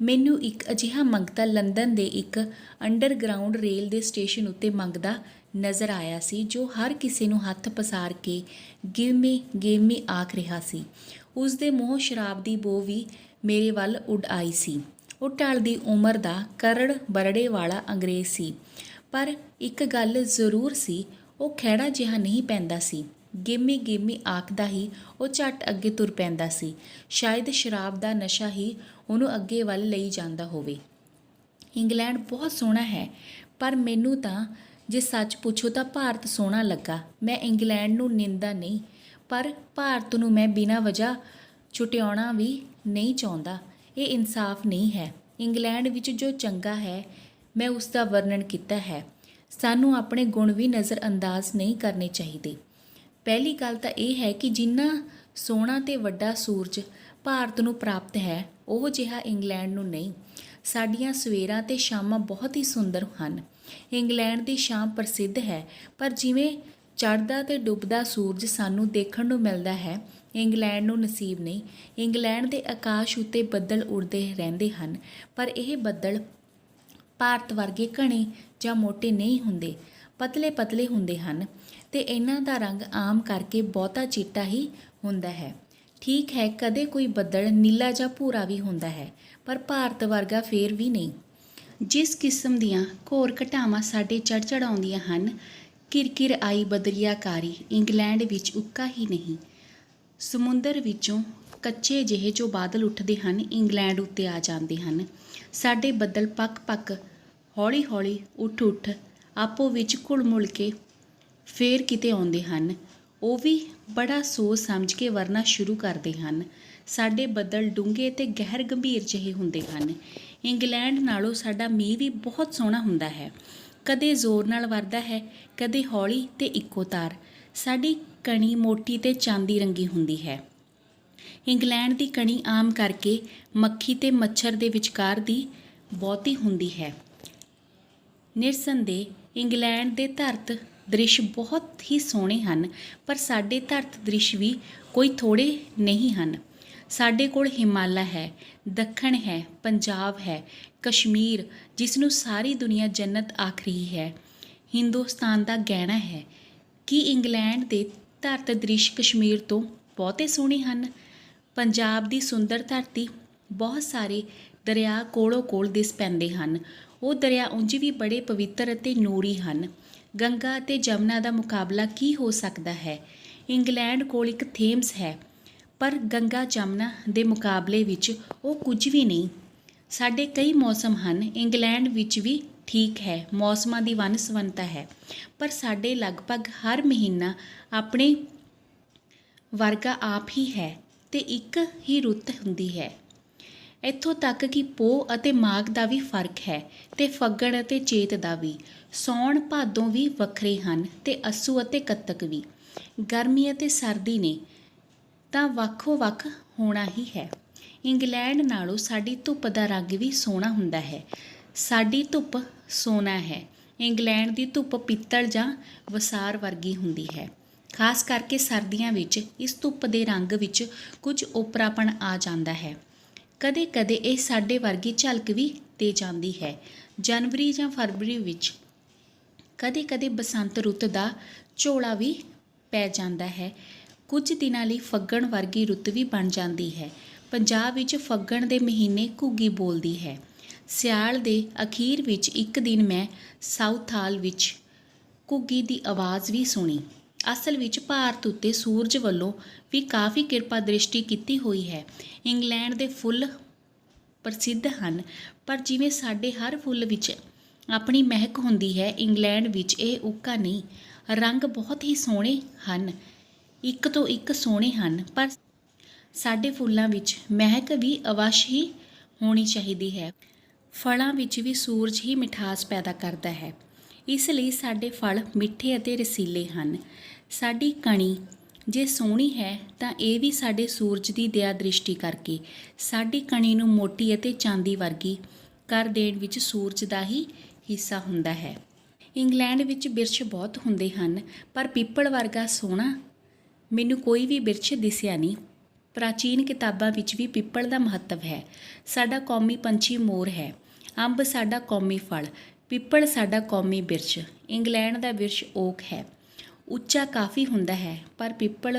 ਮੈਨੂੰ ਇੱਕ ਅਜਿਹਾ ਮੰਗਤਾ ਲੰਦਨ ਦੇ ਇੱਕ ਅੰਡਰਗਰਾਊਂਡ ਰੇਲ ਦੇ ਸਟੇਸ਼ਨ ਉੱਤੇ ਮੰਗਦਾ ਨਜ਼ਰ ਆਇਆ ਸੀ, ਜੋ ਹਰ ਕਿਸੇ ਨੂੰ ਹੱਥ ਪਸਾਰ ਕੇ ਗਿਵ ਮੀ ਗਿਵ ਮੀ ਆਖ ਰਿਹਾ ਸੀ। ਉਸ ਦੇ ਮੂੰਹੋਂ ਸ਼ਰਾਬ ਦੀ ਬੋ ਵੀ ਮੇਰੇ ਵੱਲ ਉੱਡ ਆਈ ਸੀ। ਉਹ ਢਲਦੀ ਉਮਰ ਦਾ ਕਰੜ ਬਰੜੇ ਵਾਲਾ ਅੰਗਰੇਜ਼ ਸੀ, ਪਰ ਇੱਕ ਗੱਲ ਜ਼ਰੂਰ ਸੀ, ਉਹ ਖਹਿੜਾ ਜਿਹਾ ਨਹੀਂ ਪੈਂਦਾ ਸੀ। ਗਿਮੀ ਆਖਦਾ ਹੀ ਉਹ ਝੱਟ ਅੱਗੇ ਤੁਰ ਪੈਂਦਾ ਸੀ। ਸ਼ਾਇਦ ਸ਼ਰਾਬ ਦਾ ਨਸ਼ਾ ਹੀ ਉਹਨੂੰ ਅੱਗੇ ਵੱਲ ਲਈ ਜਾਂਦਾ ਹੋਵੇ। ਇੰਗਲੈਂਡ ਬਹੁਤ ਸੋਹਣਾ ਹੈ, ਪਰ ਮੈਨੂੰ ਤਾਂ ਜੇ ਸੱਚ ਪੁੱਛੋ ਤਾਂ ਭਾਰਤ ਸੋਹਣਾ ਲੱਗਾ। ਮੈਂ ਇੰਗਲੈਂਡ ਨੂੰ ਨਿੰਦਾ ਨਹੀਂ, ਪਰ ਭਾਰਤ ਨੂੰ ਮੈਂ ਬਿਨਾਂ ਵਜ੍ਹਾ ਛੁਟਿਆਉਣਾ ਵੀ ਨਹੀਂ ਚਾਹੁੰਦਾ। ਇਹ ਇਨਸਾਫ ਨਹੀਂ ਹੈ। ਇੰਗਲੈਂਡ ਵਿੱਚ ਜੋ ਚੰਗਾ ਹੈ, ਮੈਂ ਉਸ ਦਾ ਵਰਣਨ ਕੀਤਾ ਹੈ। ਸਾਨੂੰ ਆਪਣੇ ਗੁਣ ਵੀ ਨਜ਼ਰ ਅੰਦਾਜ਼ ਨਹੀਂ ਕਰਨੇ ਚਾਹੀਦੇ। ਪਹਿਲੀ ਗੱਲ ਤਾਂ ਇਹ ਹੈ ਕਿ ਜਿੰਨਾ ਸੋਹਣਾ ਤੇ ਵੱਡਾ ਸੂਰਜ ਭਾਰਤ ਨੂੰ ਪ੍ਰਾਪਤ ਹੈ, ਉਹ ਜਿਹਾ ਇੰਗਲੈਂਡ ਨੂੰ ਨਹੀਂ। ਸਾਡੀਆਂ ਸਵੇਰਾਂ ਤੇ ਸ਼ਾਮਾਂ ਬਹੁਤ ਹੀ ਸੁੰਦਰ ਹਨ। ਇੰਗਲੈਂਡ ਦੀ ਸ਼ਾਮ ਪ੍ਰਸਿੱਧ ਹੈ, ਪਰ ਜਿਵੇਂ ਚੜ੍ਹਦਾ ਤੇ ਡੁੱਬਦਾ ਸੂਰਜ ਸਾਨੂੰ ਦੇਖਣ ਨੂੰ ਮਿਲਦਾ ਹੈ, ਇੰਗਲੈਂਡ ਨੂੰ ਨਸੀਬ ਨਹੀਂ। ਇੰਗਲੈਂਡ ਦੇ ਆਕਾਸ਼ ਉੱਤੇ ਬੱਦਲ ਉੱਡਦੇ ਰਹਿੰਦੇ ਹਨ, ਪਰ ਇਹ ਬੱਦਲ ਭਾਰਤ ਵਰਗੇ ਘਣੇ ਜਾਂ ਮੋਟੇ ਨਹੀਂ ਹੁੰਦੇ, ਪਤਲੇ ਪਤਲੇ ਹੁੰਦੇ ਹਨ ਤੇ ਇਹਨਾਂ ਦਾ ਰੰਗ ਆਮ ਕਰਕੇ ਬਹੁਤਾ ਚਿੱਟਾ ਹੀ ਹੁੰਦਾ ਹੈ। ਠੀਕ ਹੈ, ਕਦੇ ਕੋਈ ਬੱਦਲ ਨੀਲਾ ਜਾਂ ਭੂਰਾ ਵੀ ਹੁੰਦਾ ਹੈ, ਪਰ ਭਾਰਤ ਵਰਗਾ ਫੇਰ ਵੀ ਨਹੀਂ। ਜਿਸ ਕਿਸਮ ਦੀਆਂ ਘੋਰ ਘਟਾਵਾਂ ਸਾਡੇ ਚੜ੍ਹ ਆਉਂਦੀਆਂ ਹਨ, ਕਿਰਕਿਰ ਆਈ ਬਦਰੀਆਕਾਰੀ, ਇੰਗਲੈਂਡ ਵਿੱਚ ਉੱਕਾ ਹੀ ਨਹੀਂ। ਸਮੁੰਦਰ ਵਿੱਚੋਂ ਕੱਚੇ ਜਿਹੇ ਜੋ ਬਾਦਲ ਉੱਠਦੇ ਹਨ, ਇੰਗਲੈਂਡ ਉੱਤੇ ਆ ਜਾਂਦੇ ਹਨ। ਸਾਡੇ ਬੱਦਲ ਪੱਕ ਹੌਲੀ ਹੌਲੀ ਉੱਠ ਆਪੋ ਵਿੱਚ ਘੁਲ ਮੁਲ ਕੇ ਫੇਰ ਕਿਤੇ ਆਉਂਦੇ ਹਨ। ਉਹ ਵੀ ਬੜਾ ਸੋਚ ਸਮਝ ਕੇ ਵਰਨਾ ਸ਼ੁਰੂ ਕਰਦੇ ਹਨ। ਸਾਡੇ ਬੱਦਲ ਡੂੰਘੇ ਤੇ ਗਹਿਰ ਗੰਭੀਰ ਜਿਹੇ ਹੁੰਦੇ ਹਨ। ਇੰਗਲੈਂਡ ਨਾਲੋਂ ਸਾਡਾ ਮੀਂਹ ਵੀ ਬਹੁਤ ਸੋਹਣਾ ਹੁੰਦਾ ਹੈ। ਕਦੇ ਜ਼ੋਰ ਨਾਲ ਵਰਦਾ ਹੈ, ਕਦੇ ਹੌਲੀ ਤੇ ਇੱਕੋ ਤਾਰ। ਸਾਡੀ ਕਣੀ ਮੋਟੀ ਤੇ ਚਾਂਦੀ ਰੰਗੀ ਹੁੰਦੀ ਹੈ। ਇੰਗਲੈਂਡ ਦੀ ਕਣੀ ਆਮ ਕਰਕੇ ਮੱਖੀ ਤੇ ਮੱਛਰ ਦੇ ਵਿਚਕਾਰ ਦੀ ਬਹੁਤੀ ਹੁੰਦੀ ਹੈ। ਨਿਰਸੰਦੇਹ ਇੰਗਲੈਂਡ ਦੇ ਧਰਤ ਦ੍ਰਿਸ਼ ਬਹੁਤ ਹੀ ਸੋਹਣੇ ਹਨ, ਪਰ ਸਾਡੇ ਧਰਤ ਦ੍ਰਿਸ਼ ਵੀ ਕੋਈ ਥੋੜ੍ਹੇ ਨਹੀਂ ਹਨ। ਸਾਡੇ ਕੋਲ ਹਿਮਾਲਾ ਹੈ, ਦੱਖਣ ਹੈ, ਪੰਜਾਬ ਹੈ, ਕਸ਼ਮੀਰ ਜਿਸ ਨੂੰ ਸਾਰੀ ਦੁਨੀਆ ਜੰਨਤ ਆਖ ਰਹੀ ਹੈ, ਹਿੰਦੁਸਤਾਨ ਦਾ ਗਹਿਣਾ ਹੈ। ਕੀ ਇੰਗਲੈਂਡ ਦੇ ਧਰਤ ਦ੍ਰਿਸ਼ ਕਸ਼ਮੀਰ ਤੋਂ ਬਹੁਤੇ ਸੋਹਣੇ ਹਨ? ਪੰਜਾਬ ਦੀ ਸੁੰਦਰ ਧਰਤੀ, ਬਹੁਤ ਸਾਰੇ ਦਰਿਆ ਕੋਲੋਂ ਕੋਲ ਦਿਸ ਪੈਂਦੇ ਹਨ। ਉਹ ਦਰਿਆ ਉਂਝ ਵੀ ਬੜੇ ਪਵਿੱਤਰ ਅਤੇ ਨੂਰੀ ਹਨ। ਗੰਗਾ ਅਤੇ ਜਮਨਾ ਦਾ ਮੁਕਾਬਲਾ ਕੀ ਹੋ ਸਕਦਾ ਹੈ? ਇੰਗਲੈਂਡ ਕੋਲ ਇੱਕ ਥੇਮਸ ਹੈ, ਪਰ ਗੰਗਾ ਜਮਨਾ ਦੇ ਮੁਕਾਬਲੇ ਵਿੱਚ ਉਹ ਕੁਝ ਵੀ ਨਹੀਂ। ਸਾਡੇ ਕਈ ਮੌਸਮ ਹਨ, ਇੰਗਲੈਂਡ ਵਿੱਚ ਵੀ ਠੀਕ ਹੈ, ਮੌਸਮਾਂ ਦੀ ਵੰਨ ਸੁਵੰਨਤਾ ਹੈ, ਪਰ ਸਾਡੇ ਲਗਭਗ ਹਰ ਮਹੀਨਾ ਆਪਣੇ ਵਰਗਾ ਆਪ ਹੀ ਹੈ ਤੇ ਇੱਕ ਹੀ ਰੁੱਤ ਹੁੰਦੀ ਹੈ। ਇੱਥੋਂ ਤੱਕ ਕਿ ਪੋਹ ਅਤੇ ਮਾਘ ਦਾ ਵੀ ਫਰਕ ਹੈ ਤੇ ਫੱਗਣ ਅਤੇ ਚੇਤ ਦਾ ਵੀ। ਸਾਉਣ ਭਾਦੋਂ ਵੀ ਵੱਖਰੇ ਹਨ ਤੇ ਅੱਸੂ ਅਤੇ ਕੱਤਕ ਵੀ। ਗਰਮੀ ਅਤੇ ਸਰਦੀ ਨੇ ਤਾਂ ਵੱਖੋ ਵੱਖ ਹੋਣਾ ਹੀ ਹੈ। ਇੰਗਲੈਂਡ ਨਾਲੋਂ ਸਾਡੀ ਧੁੱਪ ਦਾ ਰੰਗ ਵੀ ਸੋਹਣਾ ਹੁੰਦਾ ਹੈ। ਸਾਡੀ ਧੁੱਪ ਸੋਨਾ ਹੈ, ਇੰਗਲੈਂਡ ਦੀ ਧੁੱਪ ਪਿੱਤਲ ਜਾਂ ਵਸਾਰ ਵਰਗੀ ਹੁੰਦੀ ਹੈ। ਖਾਸ ਕਰਕੇ ਸਰਦੀਆਂ ਵਿੱਚ ਇਸ ਧੁੱਪ ਦੇ ਰੰਗ ਵਿੱਚ ਕੁਝ ਓਪਰਾਪਣ ਆ ਜਾਂਦਾ ਹੈ। ਕਦੇ ਕਦੇ ਇਹ ਸਾਡੇ ਵਰਗੀ ਝਲਕ ਵੀ ਦੇ ਜਾਂਦੀ ਹੈ। ਜਨਵਰੀ ਜਾਂ ਫਰਵਰੀ ਵਿੱਚ ਕਦੇ ਕਦੇ ਬਸੰਤ ਰੁੱਤ ਦਾ ਝੋਲਾ ਵੀ ਪੈ ਜਾਂਦਾ ਹੈ। ਕੁਝ ਦਿਨਾਂ ਲਈ ਫੱਗਣ ਵਰਗੀ ਰੁੱਤ ਵੀ ਬਣ ਜਾਂਦੀ ਹੈ। ਪੰਜਾਬ ਵਿੱਚ ਫੱਗਣ ਦੇ ਮਹੀਨੇ ਘੁੱਗੀ ਬੋਲਦੀ ਹੈ। ਸਿਆਲ ਦੇ ਅਖੀਰ ਵਿੱਚ ਇੱਕ ਦਿਨ ਮੈਂ ਸਾਊਥਹਾਲ ਵਿੱਚ ਘੁੱਗੀ ਦੀ ਆਵਾਜ਼ ਵੀ ਸੁਣੀ। ਅਸਲ ਵਿੱਚ ਭਾਰਤ ਉੱਤੇ ਸੂਰਜ ਵੱਲੋਂ ਵੀ ਕਾਫੀ ਕਿਰਪਾ ਦ੍ਰਿਸ਼ਟੀ ਕੀਤੀ ਹੋਈ ਹੈ। ਇੰਗਲੈਂਡ ਦੇ ਫੁੱਲ ਪ੍ਰਸਿੱਧ ਹਨ, ਪਰ ਜਿਵੇਂ ਸਾਡੇ ਹਰ ਫੁੱਲ ਵਿੱਚ ਆਪਣੀ ਮਹਿਕ ਹੁੰਦੀ ਹੈ, ਇੰਗਲੈਂਡ ਵਿੱਚ ਇਹ ਉੱਕਾ ਨਹੀਂ। ਰੰਗ ਬਹੁਤ ਹੀ ਸੋਹਣੇ ਹਨ, ਇੱਕ ਤੋਂ ਇੱਕ ਸੋਹਣੇ ਹਨ, ਪਰ ਸਾਡੇ ਫੁੱਲਾਂ ਵਿੱਚ ਮਹਿਕ ਵੀ ਅਵੱਸ਼ ਹੀ ਹੋਣੀ ਚਾਹੀਦੀ ਹੈ। ਫਲਾਂ ਵਿੱਚ ਵੀ ਸੂਰਜ ਹੀ ਮਿਠਾਸ ਪੈਦਾ ਕਰਦਾ ਹੈ, ਇਸ ਲਈ ਸਾਡੇ ਫਲ ਮਿੱਠੇ ਅਤੇ ਰਸੀਲੇ ਹਨ। ਸਾਡੀ ਕਣੀ ਜੇ ਸੋਹਣੀ ਹੈ ਤਾਂ ਇਹ ਵੀ ਸਾਡੇ ਸੂਰਜ ਦੀ ਦਇਆ ਦ੍ਰਿਸ਼ਟੀ ਕਰਕੇ। ਸਾਡੀ ਕਣੀ ਨੂੰ ਮੋਟੀ ਅਤੇ ਚਾਂਦੀ ਵਰਗੀ ਕਰ ਦੇਣ ਵਿੱਚ ਸੂਰਜ ਦਾ ਹੀ ਹਿੱਸਾ ਹੁੰਦਾ ਹੈ। ਇੰਗਲੈਂਡ ਵਿੱਚ ਬਿਰਛ ਬਹੁਤ ਹੁੰਦੇ ਹਨ, ਪਰ ਪਿੱਪਲ ਵਰਗਾ ਸੋਹਣਾ ਮੈਨੂੰ ਕੋਈ ਵੀ ਬਿਰਛ ਦਿਸਿਆ ਨਹੀਂ। ਪ੍ਰਾਚੀਨ ਕਿਤਾਬਾਂ ਵਿੱਚ ਵੀ ਪਿੱਪਲ ਦਾ ਮਹੱਤਵ ਹੈ। ਸਾਡਾ ਕੌਮੀ ਪੰਛੀ ਮੋਰ ਹੈ। ਅੰਬ ਸਾਡਾ ਕੌਮੀ ਫਲ, ਪਿੱਪਲ ਸਾਡਾ ਕੌਮੀ ਬਿਰਛ। ਇੰਗਲੈਂਡ ਦਾ ਬਿਰਛ ਓਕ ਹੈ, ਉੱਚਾ ਕਾਫੀ ਹੁੰਦਾ ਹੈ, ਪਰ ਪਿੱਪਲ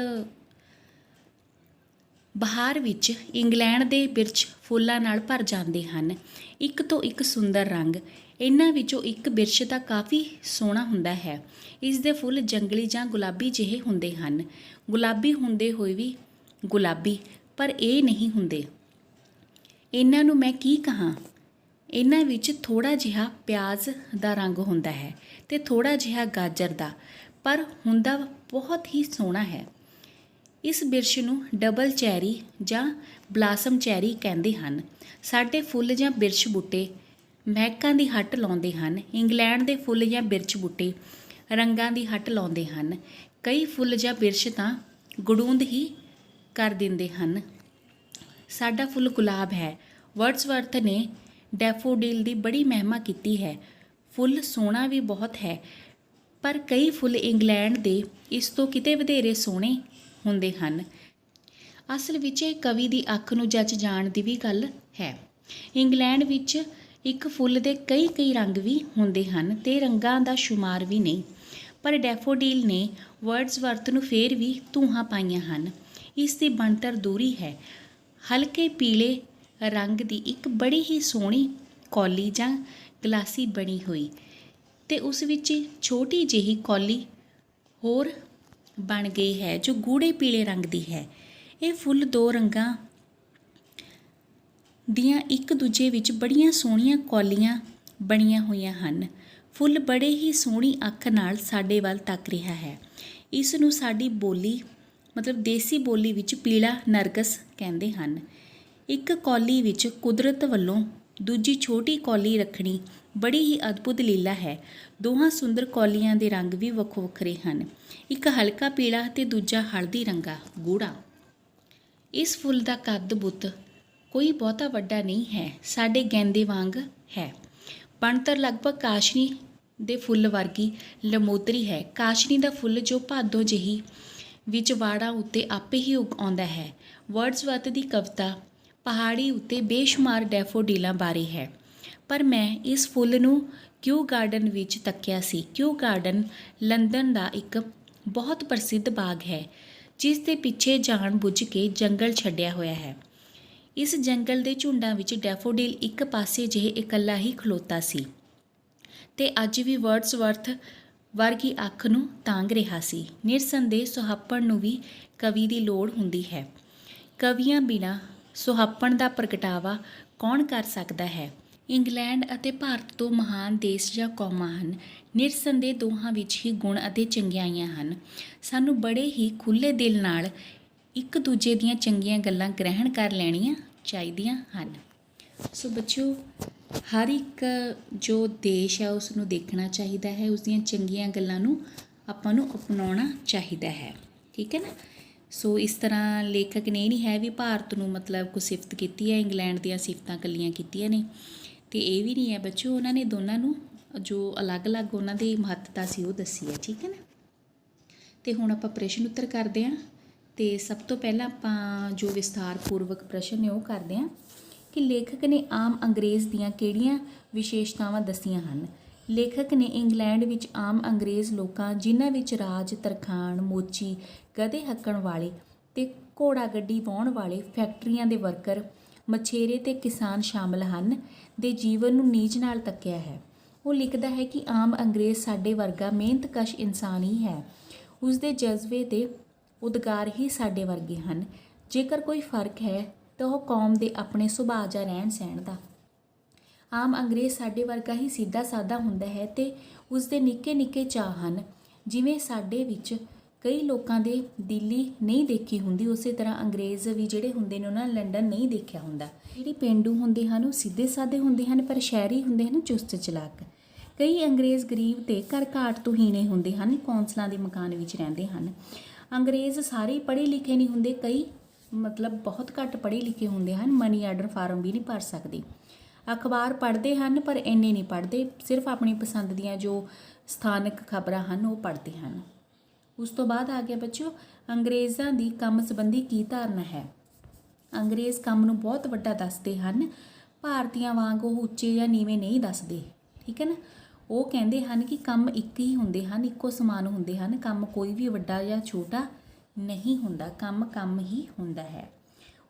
ਬਹਾਰ ਵਿੱਚ ਇੰਗਲੈਂਡ ਦੇ ਬਿਰਛ ਫੁੱਲਾਂ ਨਾਲ ਭਰ ਜਾਂਦੇ ਹਨ, ਇੱਕ ਤੋਂ ਇੱਕ ਸੁੰਦਰ ਰੰਗ। ਇਹਨਾਂ ਵਿੱਚੋਂ ਇੱਕ ਬਿਰਛ ਤਾਂ ਕਾਫੀ ਸੋਹਣਾ ਹੁੰਦਾ ਹੈ। ਇਸ ਦੇ ਫੁੱਲ ਜੰਗਲੀ ਜਾਂ ਗੁਲਾਬੀ ਜਿਹੇ ਹੁੰਦੇ ਹਨ। ਗੁਲਾਬੀ ਹੁੰਦੇ ਹੋਏ ਵੀ ਗੁਲਾਬੀ, ਪਰ ਇਹ ਨਹੀਂ ਹੁੰਦੇ। ਇਹਨਾਂ ਨੂੰ ਮੈਂ ਕੀ ਕਹਾਂ? ਇਹਨਾਂ ਵਿੱਚ ਥੋੜ੍ਹਾ ਜਿਹਾ ਪਿਆਜ਼ ਦਾ ਰੰਗ ਹੁੰਦਾ ਹੈ ਅਤੇ ਥੋੜ੍ਹਾ ਜਿਹਾ ਗਾਜਰ ਦਾ, ਪਰ ਹੁੰਦਾ ਬਹੁਤ ਹੀ ਸੋਹਣਾ ਹੈ। ਇਸ ਬਿਰਛ ਨੂੰ ਡਬਲ ਚੈਰੀ ਜਾਂ ਬਲਾਸਮ ਚੈਰੀ ਕਹਿੰਦੇ ਹਨ। ਸਾਡੇ ਫੁੱਲ ਜਾਂ ਬਿਰਛ ਬੂਟੇ ਮਹਿਕਾਂ ਦੀ ਹੱਟ ਲਾਉਂਦੇ ਹਨ। ਇੰਗਲੈਂਡ ਦੇ ਫੁੱਲ ਜਾਂ ਬਿਰਛ ਬੂਟੇ ਰੰਗਾਂ ਦੀ ਹੱਟ ਲਾਉਂਦੇ ਹਨ। ਕਈ ਫੁੱਲ ਜਾਂ ਬਿਰਛ ਤਾਂ ਗੜੂੰਦ ਹੀ ਕਰ ਦਿੰਦੇ ਹਨ। ਸਾਡਾ ਫੁੱਲ ਗੁਲਾਬ ਹੈ। ਵਰਡਸਵਰਥ ਨੇ ਡੈਫੋਡਿਲ ਦੀ ਬੜੀ ਮਹਿਮਾ ਕੀਤੀ ਹੈ। ਫੁੱਲ ਸੋਹਣਾ ਵੀ ਬਹੁਤ ਹੈ, ਪਰ ਕਈ ਫੁੱਲ ਇੰਗਲੈਂਡ ਦੇ ਇਸ ਤੋਂ ਕਿਤੇ ਵਧੇਰੇ ਸੋਹਣੇ ਹੁੰਦੇ ਹਨ। ਅਸਲ ਵਿੱਚ ਇਹ ਕਵੀ ਦੀ ਅੱਖ ਨੂੰ ਜੱਜ ਜਾਣ ਦੀ ਵੀ ਗੱਲ ਹੈ। ਇੰਗਲੈਂਡ ਵਿੱਚ ਇੱਕ ਫੁੱਲ ਦੇ ਕਈ ਰੰਗ ਵੀ ਹੁੰਦੇ ਹਨ ਅਤੇ ਰੰਗਾਂ ਦਾ ਸ਼ੁਮਾਰ ਵੀ ਨਹੀਂ, ਪਰ ਡੈਫੋਡਿਲ ਨੇ ਵਰਡਸਵਰਥ ਨੂੰ ਫੇਰ ਵੀ ਧੂਹਾਂ ਪਾਈਆਂ ਹਨ। ਇਸ ਦੀ ਬਣਤਰ ਦੂਰੀ ਹੈ। ਹਲਕੇ ਪੀਲੇ ਰੰਗ ਦੀ ਇੱਕ ਬੜੀ ਹੀ ਸੋਹਣੀ ਕੌਲੀ ਜਾਂ ਗਲਾਸੀ ਬਣੀ ਹੋਈ, ਅਤੇ ਉਸ ਵਿੱਚ ਛੋਟੀ ਜਿਹੀ ਕੌਲੀ ਹੋਰ ਬਣ ਗਈ ਹੈ ਜੋ ਗੂੜ੍ਹੇ ਪੀਲੇ ਰੰਗ ਦੀ ਹੈ। ਇਹ ਫੁੱਲ ਦੋ ਰੰਗਾਂ ਦੀਆਂ ਇੱਕ ਦੂਜੇ ਵਿੱਚ ਬੜੀਆਂ ਸੋਹਣੀਆਂ ਕੌਲੀਆਂ ਬਣੀਆਂ ਹੋਈਆਂ ਹਨ। ਫੁੱਲ ਬੜੇ ਹੀ ਸੋਹਣੀ ਅੱਖ ਨਾਲ ਸਾਡੇ ਵੱਲ ਤੱਕ ਰਿਹਾ ਹੈ। ਇਸ ਨੂੰ ਸਾਡੀ ਬੋਲੀ ਮਤਲਬ ਦੇਸੀ ਬੋਲੀ ਵਿੱਚ ਪੀਲਾ ਨਰਗਸ ਕਹਿੰਦੇ ਹਨ। ਇੱਕ ਕੌਲੀ ਵਿੱਚ ਕੁਦਰਤ ਵੱਲੋਂ ਦੂਜੀ ਛੋਟੀ ਕੌਲੀ ਰੱਖਣੀ ਬੜੀ ਹੀ ਅਦਭੁਤ ਲੀਲਾ ਹੈ। ਦੋਹਾਂ ਸੁੰਦਰ ਕੌਲੀਆਂ ਦੇ ਰੰਗ ਵੀ ਵੱਖੋ ਵੱਖਰੇ ਹਨ, ਇੱਕ ਹਲਕਾ ਪੀਲਾ ਅਤੇ ਦੂਜਾ ਹਲਦੀ ਰੰਗਾ ਗੂੜ੍ਹਾ। ਇਸ ਫੁੱਲ ਦਾ ਕੱਦ ਬੁੱਤ ਕੋਈ ਬਹੁਤਾ ਵੱਡਾ ਨਹੀਂ ਹੈ, ਸਾਡੇ ਗੈਂਦੇ ਵਾਂਗ ਹੈ। ਬਣਤਰ ਲਗਭਗ ਕਾਸ਼ਨੀ ਦੇ ਫੁੱਲ ਵਰਗੀ ਲਮੋਦਰੀ ਹੈ। ਕਾਸ਼ਨੀ ਦਾ ਫੁੱਲ ਜੋ ਭਾਦੋਂ ਜਿਹੀ ਵਿੱਚ ਵਾੜਾਂ ਉੱਤੇ ਆਪੇ ਹੀ ਉੱਗ ਆਉਂਦਾ ਹੈ। ਵਰਡਸਵਰਥ ਦੀ ਕਵਿਤਾ ਪਹਾੜੀ ਉੱਤੇ ਬੇਸ਼ੁਮਾਰ ਡੈਫੋਡਿਲਾਂ ਬਾਰੇ ਹੈ, ਪਰ ਮੈਂ ਇਸ ਫੁੱਲ ਨੂੰ ਕਿਊ ਗਾਰਡਨ ਵਿੱਚ ਤੱਕਿਆ ਸੀ। ਕਿਊ ਗਾਰਡਨ ਲੰਦਨ ਦਾ ਇੱਕ ਬਹੁਤ ਪ੍ਰਸਿੱਧ ਬਾਗ ਹੈ, ਜਿਸ ਦੇ ਪਿੱਛੇ ਜਾਣ ਬੁੱਝ ਕੇ ਜੰਗਲ ਛੱਡਿਆ ਹੋਇਆ ਹੈ। ਇਸ ਜੰਗਲ ਦੇ ਝੁੰਡਾਂ ਵਿੱਚ ਡੈਫੋਡਿਲ ਇੱਕ ਪਾਸੇ ਜਿਹੇ ਇਕੱਲਾ ਹੀ ਖਲੋਤਾ ਸੀ ਅਤੇ ਅੱਜ ਵੀ ਵਰਡਸਵਰਥ ਵਰਗੀ ਅੱਖ ਨੂੰ ਤਾਂਘ ਰਿਹਾ ਸੀ। ਨਿਰਸੰਦੇਹ ਸੁਹੱਪਣ ਨੂੰ ਵੀ ਕਵੀ ਦੀ ਲੋੜ ਹੁੰਦੀ ਹੈ। ਕਵੀਆਂ ਬਿਨਾਂ ਸੁਹੱਪਣ ਦਾ ਪ੍ਰਗਟਾਵਾ ਕੌਣ ਕਰ ਸਕਦਾ ਹੈ? ਇੰਗਲੈਂਡ ਅਤੇ ਭਾਰਤ ਤੋਂ ਮਹਾਨ ਦੇਸ਼ ਜਾਂ ਕੌਮਾਂ ਹਨ। ਨਿਰਸੰਦੇਹ ਦੋਹਾਂ ਵਿੱਚ ਹੀ ਗੁਣ ਅਤੇ ਚੰਗਿਆਈਆਂ ਹਨ। ਸਾਨੂੰ ਬੜੇ ਹੀ ਖੁੱਲ੍ਹੇ ਦਿਲ ਨਾਲ ਇੱਕ ਦੂਜੇ ਦੀਆਂ ਚੰਗੀਆਂ ਗੱਲਾਂ ਗ੍ਰਹਿਣ ਕਰ ਲੈਣੀਆਂ ਚਾਹੀਦੀਆਂ ਹਨ। ਸੋ ਬੱਚਿਓ, ਹਰ ਇੱਕ ਜੋ ਦੇਸ਼ ਹੈ ਉਸ ਨੂੰ ਦੇਖਣਾ ਚਾਹੀਦਾ ਹੈ, ਉਸ ਦੀਆਂ ਚੰਗੀਆਂ ਗੱਲਾਂ ਨੂੰ ਆਪਾਂ ਨੂੰ ਅਪਣਾਉਣਾ ਚਾਹੀਦਾ ਹੈ। ਠੀਕ ਹੈ ਨਾ? ਸੋ ਇਸ ਤਰ੍ਹਾਂ ਲੇਖਕ ਨੇ ਇਹ ਨਹੀਂ ਹੈ ਵੀ ਭਾਰਤ ਨੂੰ ਮਤਲਬ ਕੁਛ ਸਿਫਤ ਕੀਤੀ ਹੈ, ਇੰਗਲੈਂਡ ਦੀਆਂ ਸਿਫਤਾਂ ਇਕੱਲੀਆਂ ਕੀਤੀਆਂ ਨੇ, ਅਤੇ ਇਹ ਵੀ ਨਹੀਂ ਹੈ ਬੱਚਿਓ, ਉਹਨਾਂ ਨੇ ਦੋਨਾਂ ਨੂੰ ਜੋ ਅਲੱਗ-ਅਲੱਗ ਉਹਨਾਂ ਦੀ ਮਹੱਤਤਾ ਸੀ ਉਹ ਦੱਸੀ ਹੈ। ਠੀਕ ਹੈ ਨਾ? ਅਤੇ ਹੁਣ ਆਪਾਂ ਪ੍ਰਸ਼ਨ ਉੱਤਰ ਕਰਦੇ ਹਾਂ, ਅਤੇ ਸਭ ਤੋਂ ਪਹਿਲਾਂ ਆਪਾਂ ਜੋ ਵਿਸਥਾਰਪੂਰਵਕ ਪ੍ਰਸ਼ਨ ਨੇ ਉਹ ਕਰਦੇ ਹਾਂ ਕਿ ਲੇਖਕ ਨੇ ਆਮ ਅੰਗਰੇਜ਼ ਦੀਆਂ ਕਿਹੜੀਆਂ ਵਿਸ਼ੇਸ਼ਤਾਵਾਂ ਦੱਸੀਆਂ ਹਨ। ਲੇਖਕ ਨੇ ਇੰਗਲੈਂਡ ਵਿੱਚ ਆਮ ਅੰਗਰੇਜ਼ ਲੋਕਾਂ, ਜਿਨ੍ਹਾਂ ਵਿੱਚ ਰਾਜ, ਤਰਖਾਣ, ਮੋਚੀ, ਗਧੇ ਹੱਕਣ ਵਾਲੇ ਅਤੇ ਘੋੜਾ ਗੱਡੀ ਵਾਹੁਣ ਵਾਲੇ, ਫੈਕਟਰੀਆਂ ਦੇ ਵਰਕਰ, ਮਛੇਰੇ ਅਤੇ ਕਿਸਾਨ ਸ਼ਾਮਲ ਹਨ, ਦੇ ਜੀਵਨ ਨੂੰ ਨੀਝ ਨਾਲ ਤੱਕਿਆ ਹੈ। ਉਹ ਲਿਖਦਾ ਹੈ ਕਿ ਆਮ ਅੰਗਰੇਜ਼ ਸਾਡੇ ਵਰਗਾ ਮਿਹਨਤਕਸ਼ ਇਨਸਾਨ ਹੀ ਹੈ। ਉਸਦੇ ਜਜ਼ਬੇ ਅਤੇ ਉਦਗਾਰ ਹੀ ਸਾਡੇ ਵਰਗੇ ਹਨ। ਜੇਕਰ ਕੋਈ ਫਰਕ ਹੈ ਤਾਂ ਉਹ ਕੌਮ ਦੇ ਆਪਣੇ ਸੁਭਾਅ ਜਾਂ ਰਹਿਣ ਸਹਿਣ ਦਾ। ਆਮ ਅੰਗਰੇਜ਼ ਸਾਡੇ ਵਰਗਾ ਹੀ ਸਿੱਧਾ ਸਾਦਾ ਹੁੰਦਾ ਹੈ ਅਤੇ ਉਸਦੇ ਨਿੱਕੇ ਨਿੱਕੇ ਚਾਅ ਹਨ। ਜਿਵੇਂ ਸਾਡੇ ਵਿੱਚ ਕਈ ਲੋਕਾਂ ਦੇ ਦਿੱਲੀ ਨਹੀਂ ਦੇਖੀ ਹੁੰਦੀ, ਉਸੇ ਤਰ੍ਹਾਂ ਅੰਗਰੇਜ਼ ਵੀ ਜਿਹੜੇ ਹੁੰਦੇ ਨੇ ਉਹਨਾਂ ਨੇ ਲੰਡਨ ਨਹੀਂ ਦੇਖਿਆ ਹੁੰਦਾ। ਜਿਹੜੇ ਪੇਂਡੂ ਹੁੰਦੇ ਹਨ ਉਹ ਸਿੱਧੇ ਸਾਦੇ ਹੁੰਦੇ ਹਨ, ਪਰ ਸ਼ਹਿਰੀ ਹੁੰਦੇ ਹਨ ਚੁਸਤ ਚਲਾਕ। ਕਈ ਅੰਗਰੇਜ਼ ਗਰੀਬ ਤੇ ਘਰ ਘਾਟ ਤੋਂ ਹੀਣੇ ਹੁੰਦੇ ਹਨ, ਕੌਂਸਲਾਂ ਦੇ ਮਕਾਨ ਵਿੱਚ ਰਹਿੰਦੇ ਹਨ। ਅੰਗਰੇਜ਼ ਸਾਰੇ ਪੜ੍ਹੇ ਲਿਖੇ ਨਹੀਂ ਹੁੰਦੇ, ਕਈ ਮਤਲਬ ਬਹੁਤ ਘੱਟ ਪੜ੍ਹੇ ਲਿਖੇ ਹੁੰਦੇ ਹਨ, ਮਨੀ ਆਰਡਰ ਫਾਰਮ ਵੀ ਨਹੀਂ ਭਰ ਸਕਦੇ। ਅਖਬਾਰ ਪੜ੍ਹਦੇ ਹਨ ਪਰ ਇੰਨੇ ਨਹੀਂ ਪੜ੍ਹਦੇ, ਸਿਰਫ ਆਪਣੀ ਪਸੰਦ ਦੀਆਂ ਜੋ ਸਥਾਨਕ ਖਬਰਾਂ ਹਨ ਉਹ ਪੜ੍ਹਦੇ ਹਨ। ਉਸ ਤੋਂ ਬਾਅਦ ਆ ਗਿਆ ਬੱਚਿਓ ਅੰਗਰੇਜ਼ਾਂ ਦੀ ਕੰਮ ਸੰਬੰਧੀ ਕੀ ਧਾਰਨਾ ਹੈ। ਅੰਗਰੇਜ਼ ਕੰਮ ਨੂੰ ਬਹੁਤ ਵੱਡਾ ਦੱਸਦੇ ਹਨ, ਭਾਰਤੀਆਂ ਵਾਂਗ ਉਹ ਉੱਚੇ ਜਾਂ ਨੀਵੇਂ ਨਹੀਂ ਦੱਸਦੇ, ਠੀਕ ਹੈ ਨਾ। ਉਹ ਕਹਿੰਦੇ ਹਨ ਕਿ ਕੰਮ ਇੱਕ ਹੀ ਹੁੰਦੇ ਹਨ, ਇੱਕੋ ਸਮਾਨ ਹੁੰਦੇ ਹਨ, ਕੰਮ ਕੋਈ ਵੀ ਵੱਡਾ ਜਾਂ ਛੋਟਾ ਨਹੀਂ ਹੁੰਦਾ, ਕੰਮ ਕੰਮ ਹੀ ਹੁੰਦਾ ਹੈ।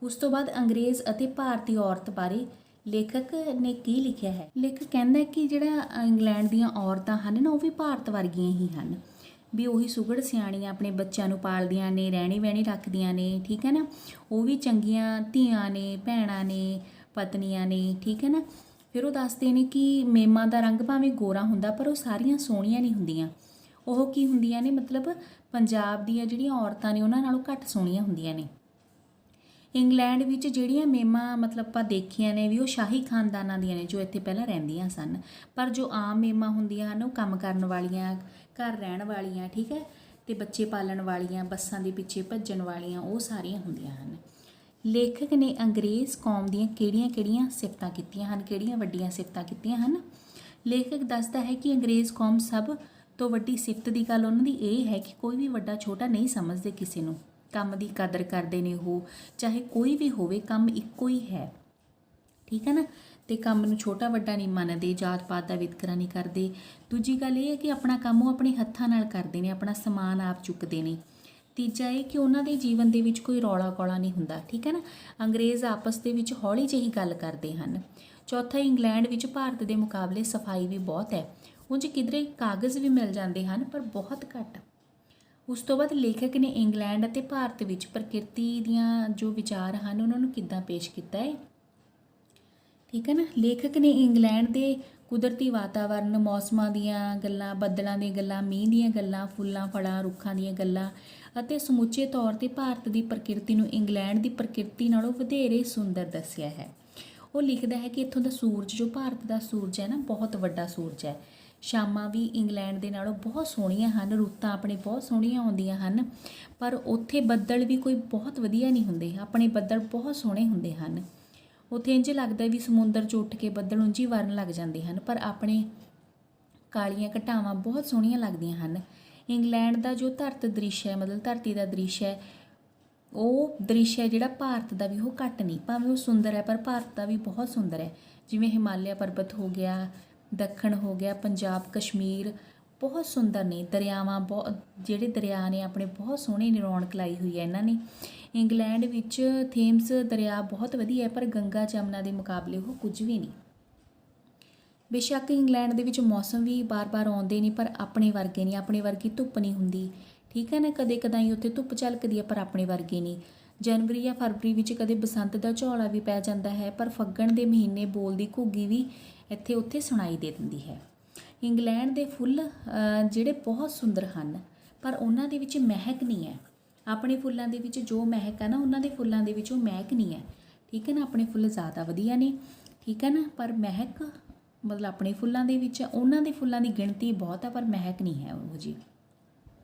ਉਸ ਤੋਂ ਬਾਅਦ ਅੰਗਰੇਜ਼ ਅਤੇ ਭਾਰਤੀ ਔਰਤ ਬਾਰੇ ਲੇਖਕ ਨੇ ਕੀ ਲਿਖਿਆ ਹੈ। ਲੇਖਕ ਕਹਿੰਦਾ ਕਿ ਜਿਹੜਾ ਇੰਗਲੈਂਡ ਦੀਆਂ ਔਰਤਾਂ ਹਨ ਨਾ ਉਹ ਵੀ ਭਾਰਤ ਵਰਗੀਆਂ ਹੀ ਹਨ, ਵੀ ਉਹੀ ਸੁਘੜ ਸਿਆਣੀਆਂ ਆਪਣੇ ਬੱਚਿਆਂ ਨੂੰ ਪਾਲਦੀਆਂ ਨੇ, ਰਹਿਣੀ ਵਹਿਣੀ ਰੱਖਦੀਆਂ ਨੇ, ਠੀਕ ਹੈ ਨਾ। ਉਹ ਵੀ ਚੰਗੀਆਂ ਧੀਆਂ ਨੇ, ਭੈਣਾਂ ਨੇ, ਪਤਨੀਆਂ ਨੇ, ਠੀਕ ਹੈ ਨਾ। ਫਿਰ ਉਹ ਦੱਸਦੇ ਨੇ ਕਿ ਮੇਮਾਂ ਦਾ ਰੰਗ ਭਾਵੇਂ ਗੋਰਾ ਹੁੰਦਾ ਪਰ ਉਹ ਸਾਰੀਆਂ ਸੋਹਣੀਆਂ ਨਹੀਂ ਹੁੰਦੀਆਂ। ਉਹ ਕੀ ਹੁੰਦੀਆਂ ਨੇ, ਮਤਲਬ ਪੰਜਾਬ ਦੀਆਂ ਜਿਹੜੀਆਂ ਔਰਤਾਂ ਨੇ ਉਹਨਾਂ ਨਾਲੋਂ ਘੱਟ ਸੋਹਣੀਆਂ ਹੁੰਦੀਆਂ ਨੇ। ਇੰਗਲੈਂਡ ਵਿੱਚ ਜਿਹੜੀਆਂ ਮੇਮਾਂ ਮਤਲਬ ਆਪਾਂ ਦੇਖੀਆਂ ਨੇ ਵੀ ਉਹ ਸ਼ਾਹੀ ਖਾਨਦਾਨਾਂ ਦੀਆਂ ਨੇ ਜੋ ਇੱਥੇ ਪਹਿਲਾਂ ਰਹਿੰਦੀਆਂ ਸਨ, ਪਰ ਜੋ ਆਮ ਮੇਮਾਂ ਹੁੰਦੀਆਂ ਹਨ ਉਹ ਕੰਮ ਕਰਨ ਵਾਲੀਆਂ, ਘਰ ਰਹਿਣ ਵਾਲੀਆਂ, ਠੀਕ ਹੈ, ਤੇ ਬੱਚੇ ਪਾਲਣ ਵਾਲੀਆਂ, ਬੱਸਾਂ ਦੇ ਪਿੱਛੇ ਭੱਜਣ ਵਾਲੀਆਂ, ਉਹ ਸਾਰੀਆਂ ਹੁੰਦੀਆਂ ਹਨ। ਲੇਖਕ ਨੇ ਅੰਗਰੇਜ਼ ਕੌਮ ਦੀਆਂ ਕਿਹੜੀਆਂ-ਕਿਹੜੀਆਂ ਸਿਫਤਾਂ ਕੀਤੀਆਂ ਹਨ, ਕਿਹੜੀਆਂ ਵੱਡੀਆਂ ਸਿਫਤਾਂ ਕੀਤੀਆਂ ਹਨ। ਲੇਖਕ ਦੱਸਦਾ ਹੈ ਕਿ ਅੰਗਰੇਜ਼ ਕੌਮ ਸਭ ਤੋਂ ਵੱਡੀ ਸਿਫਤ ਦੀ ਗੱਲ ਉਹਨਾਂ ਦੀ ਇਹ ਹੈ ਕਿ ਕੋਈ ਵੀ ਵੱਡਾ ਛੋਟਾ ਨਹੀਂ ਸਮਝਦੇ ਕਿਸੇ ਨੂੰ, ਕੰਮ ਦੀ ਕਦਰ ਕਰਦੇ ਨੇ ਉਹ, ਚਾਹੇ ਕੋਈ ਵੀ ਹੋਵੇ ਕੰਮ ਇੱਕੋ ਹੀ ਹੈ, ਠੀਕ ਹੈ ਨਾ। ਤੇ ਕੰਮ ਨੂੰ ਛੋਟਾ ਵੱਡਾ ਨਹੀਂ ਮੰਨਦੇ, ਜਾਤ ਪਾਤ ਦਾ ਵਿਤਕਰਾ ਨਹੀਂ ਕਰਦੇ। ਦੂਜੀ ਗੱਲ ਇਹ ਹੈ ਕਿ ਆਪਣਾ ਕੰਮ ਉਹ ਆਪਣੇ ਹੱਥਾਂ ਨਾਲ ਕਰਦੇ ਨੇ, ਆਪਣਾ ਸਮਾਨ ਆਪ ਚੁੱਕਦੇ ਨੇ। ਤੀਜਾ ਇਹ ਕਿ ਉਹਨਾਂ ਦੇ ਜੀਵਨ ਦੇ ਵਿੱਚ ਕੋਈ ਰੌਲਾ ਕੌਲਾ ਨਹੀਂ ਹੁੰਦਾ, ਠੀਕ ਹੈ ਨਾ। ਅੰਗਰੇਜ਼ ਆਪਸ ਦੇ ਵਿੱਚ ਹੌਲੀ ਜਿਹੀ ਗੱਲ ਕਰਦੇ ਹਨ। ਚੌਥਾ, ਇੰਗਲੈਂਡ ਵਿੱਚ ਭਾਰਤ ਦੇ ਮੁਕਾਬਲੇ ਸਫਾਈ ਵੀ ਬਹੁਤ ਹੈ, ਉਂਝ ਕਿਧਰੇ ਕਾਗਜ਼ ਵੀ ਮਿਲ ਜਾਂਦੇ ਹਨ ਪਰ ਬਹੁਤ ਘੱਟ। ਉਸ ਤੋਂ ਬਾਅਦ ਲੇਖਕ ਨੇ ਇੰਗਲੈਂਡ ਅਤੇ ਭਾਰਤ ਵਿੱਚ ਪ੍ਰਕਿਰਤੀ ਦੀਆਂ ਜੋ ਵਿਚਾਰ ਹਨ ਉਹਨਾਂ ਨੂੰ ਕਿੱਦਾਂ ਪੇਸ਼ ਕੀਤਾ ਹੈ, ਠੀਕ ਹੈ ਨਾ। ਲੇਖਕ ਨੇ ਇੰਗਲੈਂਡ ਦੇ ਕੁਦਰਤੀ ਵਾਤਾਵਰਨ, ਮੌਸਮਾਂ ਦੀਆਂ ਗੱਲਾਂ, ਬੱਦਲਾਂ ਦੀਆਂ ਗੱਲਾਂ, ਮੀਂਹ ਦੀਆਂ ਗੱਲਾਂ, ਫੁੱਲਾਂ ਫਲਾਂ ਰੁੱਖਾਂ ਦੀਆਂ ਗੱਲਾਂ ਅਤੇ ਸਮੁੱਚੇ ਤੌਰ 'ਤੇ ਭਾਰਤ ਦੀ ਪ੍ਰਕਿਰਤੀ ਨੂੰ ਇੰਗਲੈਂਡ ਦੀ ਪ੍ਰਕਿਰਤੀ ਨਾਲੋਂ ਵਧੇਰੇ ਸੁੰਦਰ ਦੱਸਿਆ ਹੈ। ਉਹ ਲਿਖਦਾ ਹੈ ਕਿ ਇੱਥੋਂ ਦਾ ਸੂਰਜ, ਜੋ ਭਾਰਤ ਦਾ ਸੂਰਜ ਹੈ ਨਾ, ਬਹੁਤ ਵੱਡਾ ਸੂਰਜ ਹੈ। ਸ਼ਾਮਾਂ ਵੀ ਇੰਗਲੈਂਡ ਦੇ ਨਾਲੋਂ ਬਹੁਤ ਸੋਹਣੀਆਂ ਹਨ, ਰੁੱਤਾਂ ਆਪਣੇ ਬਹੁਤ ਸੋਹਣੀਆਂ ਆਉਂਦੀਆਂ ਹਨ, ਪਰ ਉੱਥੇ ਬੱਦਲ ਵੀ ਕੋਈ ਬਹੁਤ ਵਧੀਆ ਨਹੀਂ ਹੁੰਦੇ, ਆਪਣੇ ਬੱਦਲ ਬਹੁਤ ਸੋਹਣੇ ਹੁੰਦੇ ਹਨ। ਉੱਥੇ ਇੰਝ ਲੱਗਦਾ ਵੀ ਸਮੁੰਦਰ 'ਚ ਉੱਠ ਕੇ ਬੱਦਲ ਉਂਝ ਹੀ ਵਰਨ ਲੱਗ ਜਾਂਦੇ ਹਨ, ਪਰ ਆਪਣੇ ਕਾਲੀਆਂ ਘਟਾਵਾਂ ਬਹੁਤ ਸੋਹਣੀਆਂ ਲੱਗਦੀਆਂ ਹਨ। ਇੰਗਲੈਂਡ ਦਾ ਜੋ ਧਰਤ ਦ੍ਰਿਸ਼ ਹੈ, ਮਤਲਬ ਧਰਤੀ ਦਾ ਦ੍ਰਿਸ਼ ਹੈ, ਉਹ ਦ੍ਰਿਸ਼ ਹੈ ਜਿਹੜਾ ਭਾਰਤ ਦਾ ਵੀ ਉਹ ਘੱਟ ਨਹੀਂ, ਭਾਵੇਂ ਉਹ ਸੁੰਦਰ ਹੈ ਪਰ ਭਾਰਤ ਦਾ ਵੀ ਬਹੁਤ ਸੁੰਦਰ ਹੈ। ਜਿਵੇਂ ਹਿਮਾਲਿਆ ਪਰਬਤ ਹੋ ਗਿਆ, ਦੱਖਣ ਹੋ ਗਿਆ, ਪੰਜਾਬ, ਕਸ਼ਮੀਰ ਬਹੁਤ ਸੁੰਦਰ ਨੇ। ਦਰਿਆਵਾਂ ਬਹੁਤ, ਜਿਹੜੇ ਦਰਿਆ ਨੇ ਆਪਣੇ ਬਹੁਤ ਸੋਹਣੇ ਨੇ, ਰੌਣਕ ਲਾਈ ਹੋਈ ਹੈ ਇਹਨਾਂ ਨੇ। ਇੰਗਲੈਂਡ ਵਿੱਚ ਥੇਮਸ ਦਰਿਆ ਬਹੁਤ ਵਧੀਆ ਹੈ ਪਰ ਗੰਗਾ ਜਮਨਾ ਦੇ ਮੁਕਾਬਲੇ ਉਹ ਕੁਝ ਵੀ ਨਹੀਂ। ਬੇਸ਼ੱਕ ਇੰਗਲੈਂਡ ਦੇ ਵਿੱਚ ਮੌਸਮ ਵੀ ਬਾਰ-ਬਾਰ ਆਉਂਦੇ ਨੇ ਪਰ ਆਪਣੇ ਵਰਗੇ ਨਹੀਂ, ਆਪਣੇ ਵਰਗੀ ਧੁੱਪ ਨਹੀਂ ਹੁੰਦੀ, ਠੀਕ ਹੈ ਨਾ। ਕਦੇ ਕਦਾਈ ਉੱਥੇ ਧੁੱਪ ਝਲਕਦੀ ਹੈ ਪਰ ਆਪਣੇ ਵਰਗੇ ਨਹੀਂ। ਜਨਵਰੀ ਜਾਂ ਫਰਵਰੀ ਵਿੱਚ ਕਦੇ ਬਸੰਤ ਦਾ ਝੋਲਾ ਵੀ ਪੈ ਜਾਂਦਾ ਹੈ, ਪਰ ਫੱਗਣ ਦੇ ਮਹੀਨੇ ਬੋਲਦੀ ਘੁੱਗੀ ਵੀ ਇੱਥੇ ਉੱਥੇ ਸੁਣਾਈ ਦੇ ਦਿੰਦੀ ਹੈ। ਇੰਗਲੈਂਡ ਦੇ ਫੁੱਲ ਜਿਹੜੇ ਬਹੁਤ ਸੁੰਦਰ ਹਨ ਪਰ ਉਹਨਾਂ ਦੇ ਵਿੱਚ ਮਹਿਕ ਨਹੀਂ ਹੈ। ਆਪਣੇ ਫੁੱਲਾਂ ਦੇ ਵਿੱਚ ਜੋ ਮਹਿਕ ਹੈ ਨਾ, ਉਹਨਾਂ ਦੇ ਫੁੱਲਾਂ ਦੇ ਵਿੱਚ ਉਹ ਮਹਿਕ ਨਹੀਂ ਹੈ, ਠੀਕ ਹੈ ਨਾ। ਆਪਣੇ ਫੁੱਲ ਜ਼ਿਆਦਾ ਵਧੀਆ ਨੇ, ਠੀਕ ਹੈ ਨਾ, ਪਰ ਮਹਿਕ ਮਤਲਬ ਆਪਣੇ ਫੁੱਲਾਂ ਦੇ ਵਿੱਚ, ਉਹਨਾਂ ਦੇ ਫੁੱਲਾਂ ਦੀ ਗਿਣਤੀ ਬਹੁਤ ਹੈ ਪਰ ਮਹਿਕ ਨਹੀਂ ਹੈ ਉਹ ਜੀ।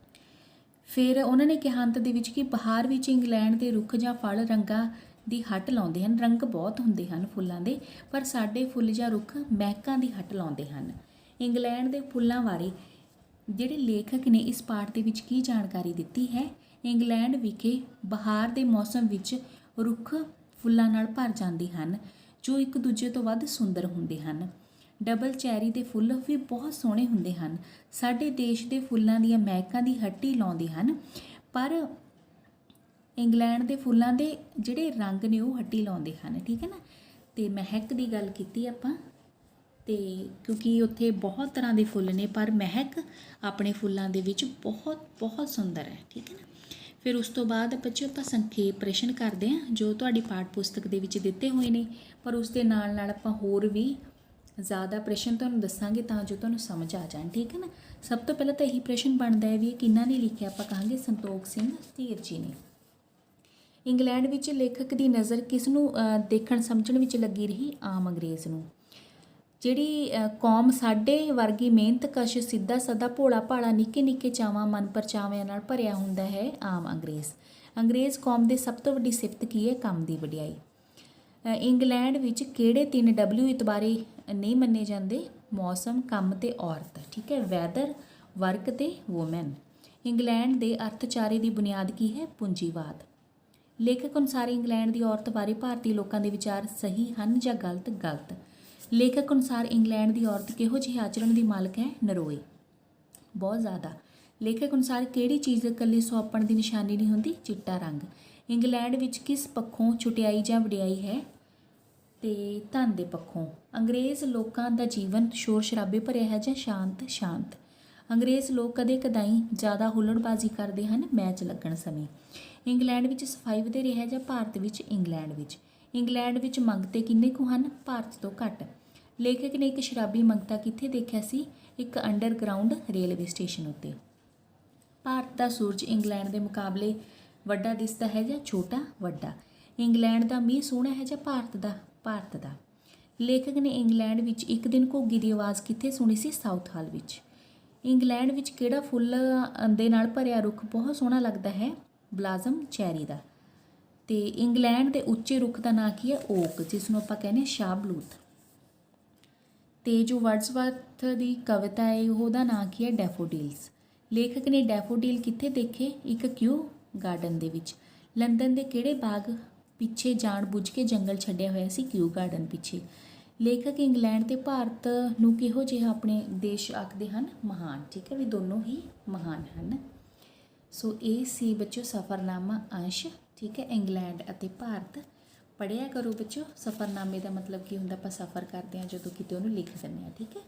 ਫਿਰ ਉਹਨਾਂ ਨੇ ਕਿਹਾ ਅੰਤ ਦੇ ਵਿੱਚ ਕਿ ਬਹਾਰ ਵਿੱਚ ਇੰਗਲੈਂਡ ਦੇ ਰੁੱਖ ਜਾਂ ਫਲ ਰੰਗਾਂ ਦੀ ਹੱਟ ਲਾਉਂਦੇ ਹਨ, ਰੰਗ ਬਹੁਤ ਹੁੰਦੇ ਹਨ ਫੁੱਲਾਂ ਦੇ, ਪਰ ਸਾਡੇ ਫੁੱਲ ਜਾਂ ਰੁੱਖ ਮਹਿਕਾਂ ਦੀ ਹੱਟ ਲਾਉਂਦੇ ਹਨ। ਇੰਗਲੈਂਡ ਦੇ ਫੁੱਲਾਂ ਬਾਰੇ ਜਿਹੜੇ ਲੇਖਕ ਨੇ ਇਸ ਪਾਠ ਦੇ ਵਿੱਚ ਕੀ ਜਾਣਕਾਰੀ ਦਿੱਤੀ ਹੈ। ਇੰਗਲੈਂਡ ਵਿਖੇ ਬਹਾਰ ਦੇ ਮੌਸਮ ਵਿੱਚ ਰੁੱਖ ਫੁੱਲਾਂ ਨਾਲ ਭਰ ਜਾਂਦੇ ਹਨ ਜੋ ਇੱਕ ਦੂਜੇ ਤੋਂ ਵੱਧ ਸੁੰਦਰ ਹੁੰਦੇ ਹਨ। ਡਬਲ ਚੈਰੀ ਦੇ ਫੁੱਲ ਵੀ ਬਹੁਤ ਸੋਹਣੇ ਹੁੰਦੇ ਹਨ। ਸਾਡੇ ਦੇਸ਼ ਦੇ ਫੁੱਲਾਂ ਦੀਆਂ ਮਹਿਕਾਂ ਦੀ ਹੱਟੀ ਲਾਉਂਦੇ ਹਨ, ਪਰ ਇੰਗਲੈਂਡ ਦੇ ਫੁੱਲਾਂ ਦੇ ਜਿਹੜੇ ਰੰਗ ਨੇ ਉਹ ਹੱਟੀ ਲਾਉਂਦੇ ਹਨ, ਠੀਕ ਹੈ ਨਾ। ਤੇ ਮਹਿਕ ਦੀ ਗੱਲ ਕੀਤੀ ਆਪਾਂ, ਤੇ ਕਿਉਂਕਿ ਉੱਥੇ ਬਹੁਤ ਤਰ੍ਹਾਂ ਦੇ ਫੁੱਲ ਨੇ ਪਰ ਮਹਿਕ ਆਪਣੇ ਫੁੱਲਾਂ ਦੇ ਵਿੱਚ ਬਹੁਤ ਬਹੁਤ ਸੁੰਦਰ ਹੈ, ਠੀਕ ਹੈ ਨਾ। ਫਿਰ ਉਸ ਤੋਂ ਬਾਅਦ ਬੱਚਿਓ ਆਪਾਂ ਸੰਖੇਪ ਪ੍ਰਸ਼ਨ ਕਰਦੇ ਹਾਂ ਜੋ ਤੁਹਾਡੀ ਪਾਠ ਪੁਸਤਕ ਦੇ ਵਿੱਚ ਦਿੱਤੇ ਹੋਏ ਨੇ, ਪਰ ਉਸ ਦੇ ਨਾਲ ਨਾਲ ਆਪਾਂ ਹੋਰ ਵੀ ज़्यादा प्रश्न तुहानूं दसांगे तां जो तुहानूं समझ आ जाण, ठीक है ना। सब तो पहले तो यही प्रश्न बनता है भी किन्ना ने लिखिया, आपां कहांगे संतोख सिंह धीर जी ने। इंग्लैंड विच लेखक की नज़र किसनूं देखण समझण विच लगी रही? आम अंग्रेज़ नूं। ਜਿਹੜੀ ਕੌਮ ਸਾਡੇ ਵਰਗੀ ਮਿਹਨਤਕਸ਼ ਸਿੱਧਾ ਸਾਦਾ ਭੋਲਾ ਭਾਲਾ ਨਿੱਕੇ ਨਿੱਕੇ ਚਾਵਾਂ ਮਨ ਪਰਚਾਵਿਆਂ ਨਾਲ ਭਰਿਆ ਹੁੰਦਾ ਹੈ, ਆਮ ਅੰਗਰੇਜ਼। ਅੰਗਰੇਜ਼ ਕੌਮ ਦੇ ਸਭ ਤੋਂ ਵੱਡੀ ਸਿਫਤ ਕੀ ਹੈ? ਕੰਮ ਦੀ ਵਡਿਆਈ। ਇੰਗਲੈਂਡ ਵਿੱਚ ਕਿਹੜੇ 3 W ਇਤਬਾਰੇ ਨਹੀਂ ਮੰਨੇ ਜਾਂਦੇ? ਮੌਸਮ, ਕੰਮ ਤੇ ਔਰਤ, ਠੀਕ ਹੈ। ਵੈਦਰ, ਵਰਕ ਤੇ ਵੂਮੈਨ। ਇੰਗਲੈਂਡ ਦੇ ਅਰਥਚਾਰੇ ਦੀ ਬੁਨਿਆਦ ਕੀ ਹੈ? ਪੂੰਜੀਵਾਦ। ਲੇਖਕ ਅਨੁਸਾਰ ਇੰਗਲੈਂਡ ਦੀ ਔਰਤ ਬਾਰੇ ਭਾਰਤੀ ਲੋਕਾਂ ਦੇ ਵਿਚਾਰ ਸਹੀ ਹਨ ਜਾਂ ਗਲਤ? ਗਲਤ। ਲੇਖਕ ਅਨੁਸਾਰ ਇੰਗਲੈਂਡ ਦੀ ਔਰਤ ਕਿਹੋ ਜਿਹੇ ਆਚਰਣ ਦੀ ਮਾਲਕ ਹੈ? ਨਰੋਏ, ਬਹੁਤ ਜ਼ਿਆਦਾ। ਲੇਖਕ ਅਨੁਸਾਰ ਕਿਹੜੀ ਚੀਜ਼ ਇਕੱਲੀ ਸੁਹੱਪਣ ਦੀ ਨਿਸ਼ਾਨੀ ਨਹੀਂ ਹੁੰਦੀ? ਚਿੱਟਾ ਰੰਗ। ਇੰਗਲੈਂਡ ਵਿੱਚ ਕਿਸ ਪੱਖੋਂ ਛੁਟਿਆਈ ਜਾਂ ਵਡਿਆਈ ਹੈ? ਤੇ ਧਨ ਦੇ ਪੱਖੋਂ। ਅੰਗਰੇਜ਼ ਲੋਕਾਂ ਦਾ ਜੀਵਨ ਸ਼ੋਰ ਸ਼ਰਾਬੇ ਭਰਿਆ ਹੈ ਜਾਂ ਸ਼ਾਂਤ? ਸ਼ਾਂਤ। ਅੰਗਰੇਜ਼ ਲੋਕ ਕਦੇ ਕਦਾਈ ਜ਼ਿਆਦਾ ਹੁੱਲੜਬਾਜ਼ੀ ਕਰਦੇ ਹਨ ਮੈਚ ਲੱਗਣ ਸਮੇਂ। ਇੰਗਲੈਂਡ ਵਿੱਚ ਸਫਾਈ ਵਧੇਰੇ ਹੈ ਜਾਂ ਭਾਰਤ ਵਿੱਚ? ਇੰਗਲੈਂਡ ਵਿੱਚ। ਇੰਗਲੈਂਡ ਵਿੱਚ ਮੰਗਤੇ ਕਿੰਨੇ ਕੁ ਹਨ? ਭਾਰਤ ਤੋਂ ਘੱਟ। ਲੇਖਕ ਨੇ ਇੱਕ ਸ਼ਰਾਬੀ ਮੰਗਤਾ ਕਿੱਥੇ ਦੇਖਿਆ ਸੀ? ਇੱਕ ਅੰਡਰਗਰਾਊਂਡ ਰੇਲਵੇ ਸਟੇਸ਼ਨ ਉੱਤੇ। ਭਾਰਤ ਦਾ ਸੂਰਜ ਇੰਗਲੈਂਡ ਦੇ ਮੁਕਾਬਲੇ ਵੱਡਾ ਦਿਸਦਾ ਹੈ ਜਾਂ ਛੋਟਾ? ਵੱਡਾ। ਇੰਗਲੈਂਡ ਦਾ ਮੀਂਹ ਸੋਹਣਾ ਹੈ ਜਾਂ ਭਾਰਤ ਦਾ? ਭਾਰਤ ਦਾ। ਲੇਖਕ ਨੇ ਇੰਗਲੈਂਡ ਵਿੱਚ ਇੱਕ ਦਿਨ ਘੁੱਗੀ ਦੀ ਆਵਾਜ਼ ਕਿੱਥੇ ਸੁਣੀ ਸੀ? ਸਾਊਥ ਹਾਲ ਵਿੱਚ। ਇੰਗਲੈਂਡ ਵਿੱਚ ਕਿਹੜਾ ਫੁੱਲ ਦੇ ਨਾਲ ਭਰਿਆ ਰੁੱਖ ਬਹੁਤ ਸੋਹਣਾ ਲੱਗਦਾ ਹੈ? ਬਲਾਜ਼ਮ, ਚੈਰੀ ਦਾ। ਤੇ ਇੰਗਲੈਂਡ ਦੇ ਉੱਚੇ ਰੁੱਖ ਦਾ ਨਾਂ ਕੀ ਹੈ? ਓਕ, ਜਿਸ ਨੂੰ ਆਪਾਂ ਕਹਿੰਦੇ ਸ਼ਾਹਬਲੂਤ। ਤੇ ਜੋ ਵਰਡਸਵਰਥ ਦੀ ਕਵਿਤਾ ਹੈ ਉਹਦਾ ਨਾਂ ਕੀ ਹੈ? ਡੈਫੋਡੀਲਸ। ਲੇਖਕ ਨੇ ਡੈਫੋਡੀਲ ਕਿੱਥੇ ਦੇਖੇ? ਇੱਕ ਕਿਊ ਗਾਰਡਨ ਦੇ ਵਿੱਚ। ਲੰਡਨ ਦੇ ਕਿਹੜੇ ਬਾਗ ਪਿੱਛੇ ਜਾਣ ਬੁੱਝ ਕੇ ਜੰਗਲ ਛੱਡਿਆ ਹੋਇਆ ਸੀ? ਕਿਊ ਗਾਰਡਨ ਪਿੱਛੇ। ਲੇਖਕ ਇੰਗਲੈਂਡ ਤੇ ਭਾਰਤ ਨੂੰ ਕਿਹੋ ਜਿਹਾ ਆਪਣੇ ਦੇਸ਼ ਆਖਦੇ ਹਨ? ਮਹਾਨ, ਠੀਕ ਹੈ ਵੀ ਦੋਨੋਂ ਹੀ ਮਹਾਨ ਹਨ। ਸੋ ਇਹ ਸੀ ਬੱਚੋ ਸਫ਼ਰਨਾਮਾ ਅੰਸ਼, ਠੀਕ ਹੈ। ਇੰਗਲੈਂਡ ਅਤੇ ਭਾਰਤ ਪੜ੍ਹਿਆ ਕਰੋ ਬੱਚੋ। ਸਫ਼ਰਨਾਮੇ ਦਾ ਮਤਲਬ ਕੀ ਹੁੰਦਾ? ਆਪਾਂ ਸਫ਼ਰ ਕਰਦੇ ਹਾਂ ਜਦੋਂ ਕਿਤੇ ਉਹਨੂੰ ਲਿਖ ਦਿੰਦੇ ਹਾਂ, ਠੀਕ ਹੈ।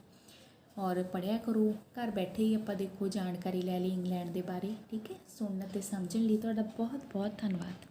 ਔਰ ਪੜ੍ਹਿਆ ਕਰੋ, ਘਰ ਬੈਠੇ ਹੀ ਆਪਾਂ ਦੇਖੋ ਜਾਣਕਾਰੀ ਲੈ ਲਈ ਇੰਗਲੈਂਡ ਦੇ ਬਾਰੇ, ਠੀਕ ਹੈ। ਸੁਣਨ ਅਤੇ ਸਮਝਣ ਲਈ ਤੁਹਾਡਾ ਬਹੁਤ ਬਹੁਤ ਧੰਨਵਾਦ।